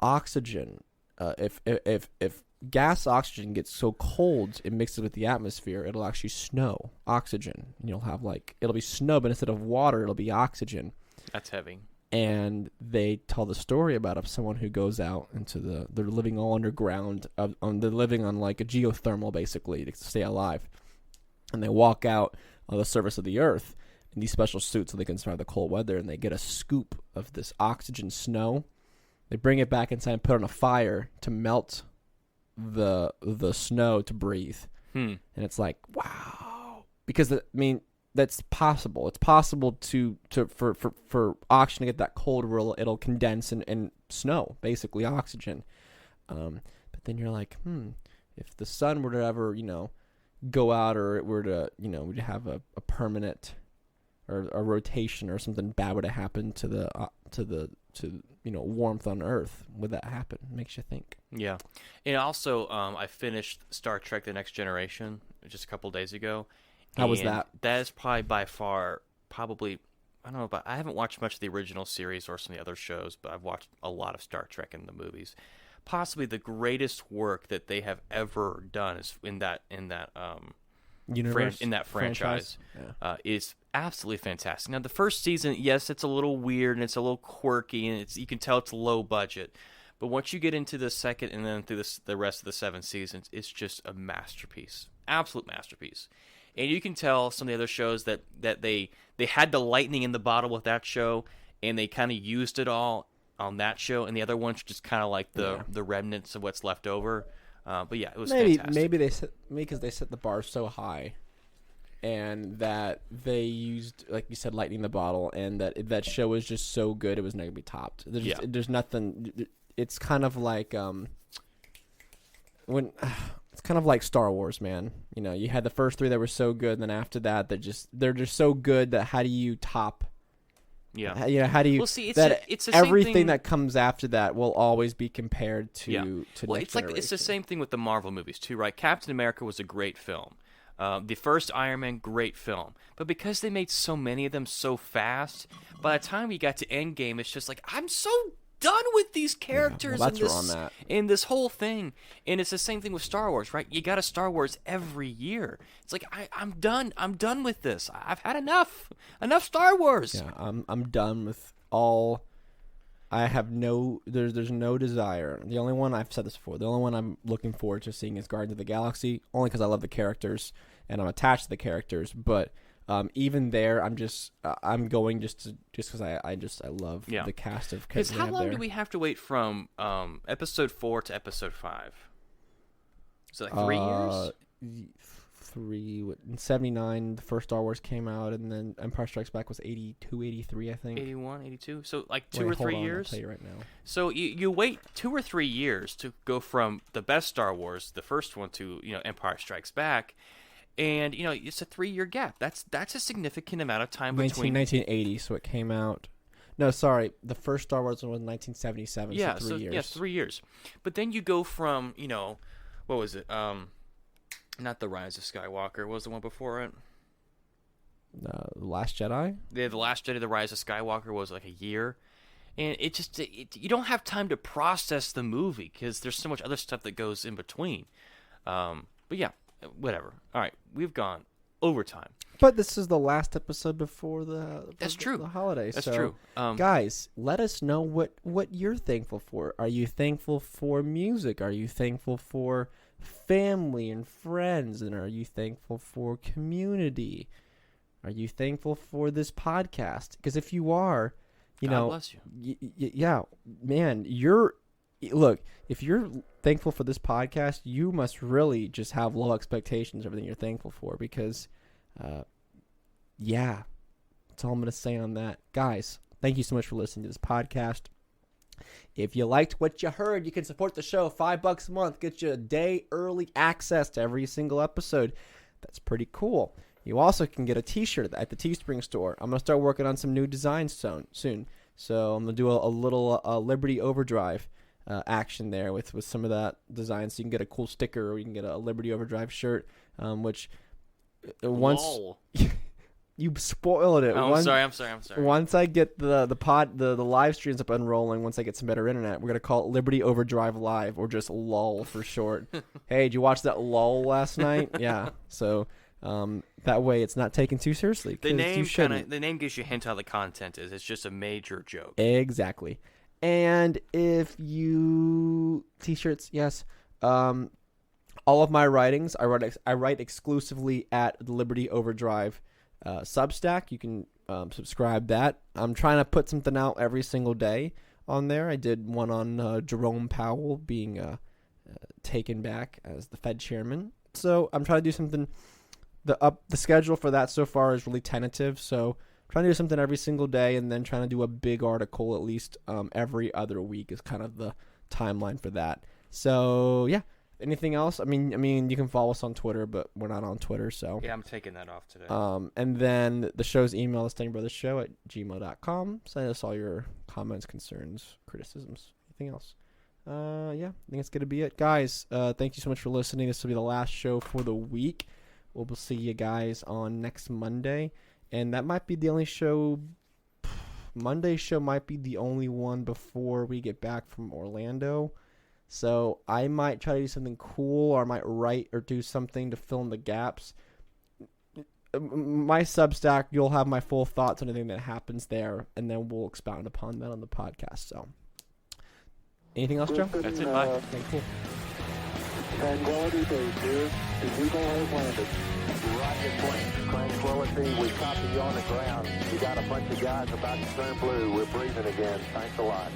oxygen, if gas oxygen gets so cold, it mixes with the atmosphere, it'll actually snow oxygen. And you'll have it'll be snow, but instead of water, it'll be oxygen. That's heavy. And they tell the story about someone who goes out into they're living all underground. They're living on like a geothermal basically to stay alive. And they walk out on the surface of the earth in these special suits so they can survive the cold weather. And they get a scoop of this oxygen snow. They bring it back inside and put it on a fire to melt the snow to breathe. And it's like, wow. Because, that's possible. It's possible for oxygen to get that cold where it'll condense and snow, basically oxygen. But then you're like, if the sun were to ever, go out, or it were to, we'd have a permanent or a rotation or something bad would have happened to the warmth on Earth, would that happen? Makes you think. Yeah. And also, I finished Star Trek: The Next Generation just a couple days ago. How was that? That is probably by far, I don't know, but I haven't watched much of the original series or some of the other shows, but I've watched a lot of Star Trek in the movies. Possibly the greatest work that they have ever done is in that Universe, in that franchise. Yeah. Is absolutely fantastic. Now, the first season, yes, it's a little weird and it's a little quirky, and you can tell it's low budget. But once you get into the second and then through the rest of the 7 seasons, it's just a masterpiece, absolute masterpiece. And you can tell some of the other shows that they had the lightning in the bottle with that show, and they kind of used it all on that show, and the other ones just kind of like the remnants of what's left over. But yeah, it was fantastic. Maybe because they set the bar so high, and that they used, like you said, lightning in the bottle, and that show was just so good it was not gonna be topped. There's nothing. It's kind of like it's kind of like Star Wars, man. You had the first 3 that were so good, and then after that, they're just so good that how do you top? Yeah. How do you? Well, see, it's the everything same thing that comes after that will always be compared to. Yeah. Well, it's the same thing with the Marvel movies too, right? Captain America was a great film. The first Iron Man, great film. But because they made so many of them so fast, by the time you got to Endgame, it's just like, I'm so done with these characters in this whole thing. And it's the same thing with Star Wars, right? You got a Star Wars every year. It's like, I'm done. I'm done with this. I've had enough Star Wars. Yeah, I'm done with all. I have there's no desire. The only one, I've said this before, the only one I'm looking forward to seeing is Guardians of the Galaxy, only because I love the characters and I'm attached to the characters. But even there, I'm going just because I love the cast of characters. Because how long do we have to wait from episode 4 to episode 5? Is it like 3 years? In 79, the first Star Wars came out, and then Empire Strikes Back was 82, 83, I think. 81, 82? So like 2 or 3 years? I'll tell you right now. So you wait 2 or 3 years to go from the best Star Wars, the first one, to Empire Strikes Back. And, it's a 3-year gap. That's a significant amount of time between... 1980, so it came out... No, sorry. The first Star Wars one was 1977, yeah, so 3 years. Yeah, 3 years. But then you go from, what was it? Not The Rise of Skywalker. What was the one before it? The Last Jedi? The Last Jedi, The Rise of Skywalker was like a year. And you don't have time to process the movie because there's so much other stuff that goes in between. But yeah. Whatever. All right, we've gone overtime. But this is the last episode before the holidays. That's true. Guys, let us know what you're thankful for. Are you thankful for music? Are you thankful for family and friends? And are you thankful for community? Are you thankful for this podcast? Because if you are, God bless you. Yeah, man, look, if you're thankful for this podcast, you must really just have low expectations of everything you're thankful for, because, yeah, that's all I'm going to say on that. Guys, thank you so much for listening to this podcast. If you liked what you heard, you can support the show. $5 a month gets you a day early access to every single episode. That's pretty cool. You also can get a t-shirt at the Teespring store. I'm going to start working on some new designs soon. So I'm going to do a little Liberty Overdrive action there with some of that design. So you can get a cool sticker, or you can get a Liberty Overdrive shirt, which once... Lol. You spoiled it. Oh, I'm sorry. Once I get the live streams up and rolling, once I get some better internet, we're going to call it Liberty Overdrive Live, or just LOL for short. Hey, did you watch that LOL last night? Yeah. So that way it's not taken too seriously. The name gives you a hint how the content is. It's just a major joke. Exactly. And if you... T-shirts, yes. All of my writings, I write exclusively at the Liberty Overdrive Substack. You can subscribe that. I'm trying to put something out every single day on there. I did one on Jerome Powell being taken back as the Fed chairman. So I'm trying to do something. The schedule for that so far is really tentative. So I'm trying to do something every single day, and then trying to do a big article at least every other week is kind of the timeline for that. So yeah. Anything else? I mean, you can follow us on Twitter, but we're not on Twitter, so. Yeah, I'm taking that off today. And then the show's email is StangbrothersShow@gmail.com. Send us all your comments, concerns, criticisms, anything else. Yeah, I think that's going to be it. Guys, thank you so much for listening. This will be the last show for the week. We'll see you guys on next Monday. And that might be the only show. Monday's show might be the only one before we get back from Orlando. So I might try to do something cool, or I might write or do something to fill in the gaps. My Substack, you'll have my full thoughts on anything that happens there, and then we'll expound upon that on the podcast. So, anything else, Joe? That's it. Bye. Okay, cool. Tranquility Base here. The Eagle has landed. Roger, plane. Tranquility, we copy you on the ground. You got a bunch of guys about to turn blue. We're breathing again. Thanks a lot.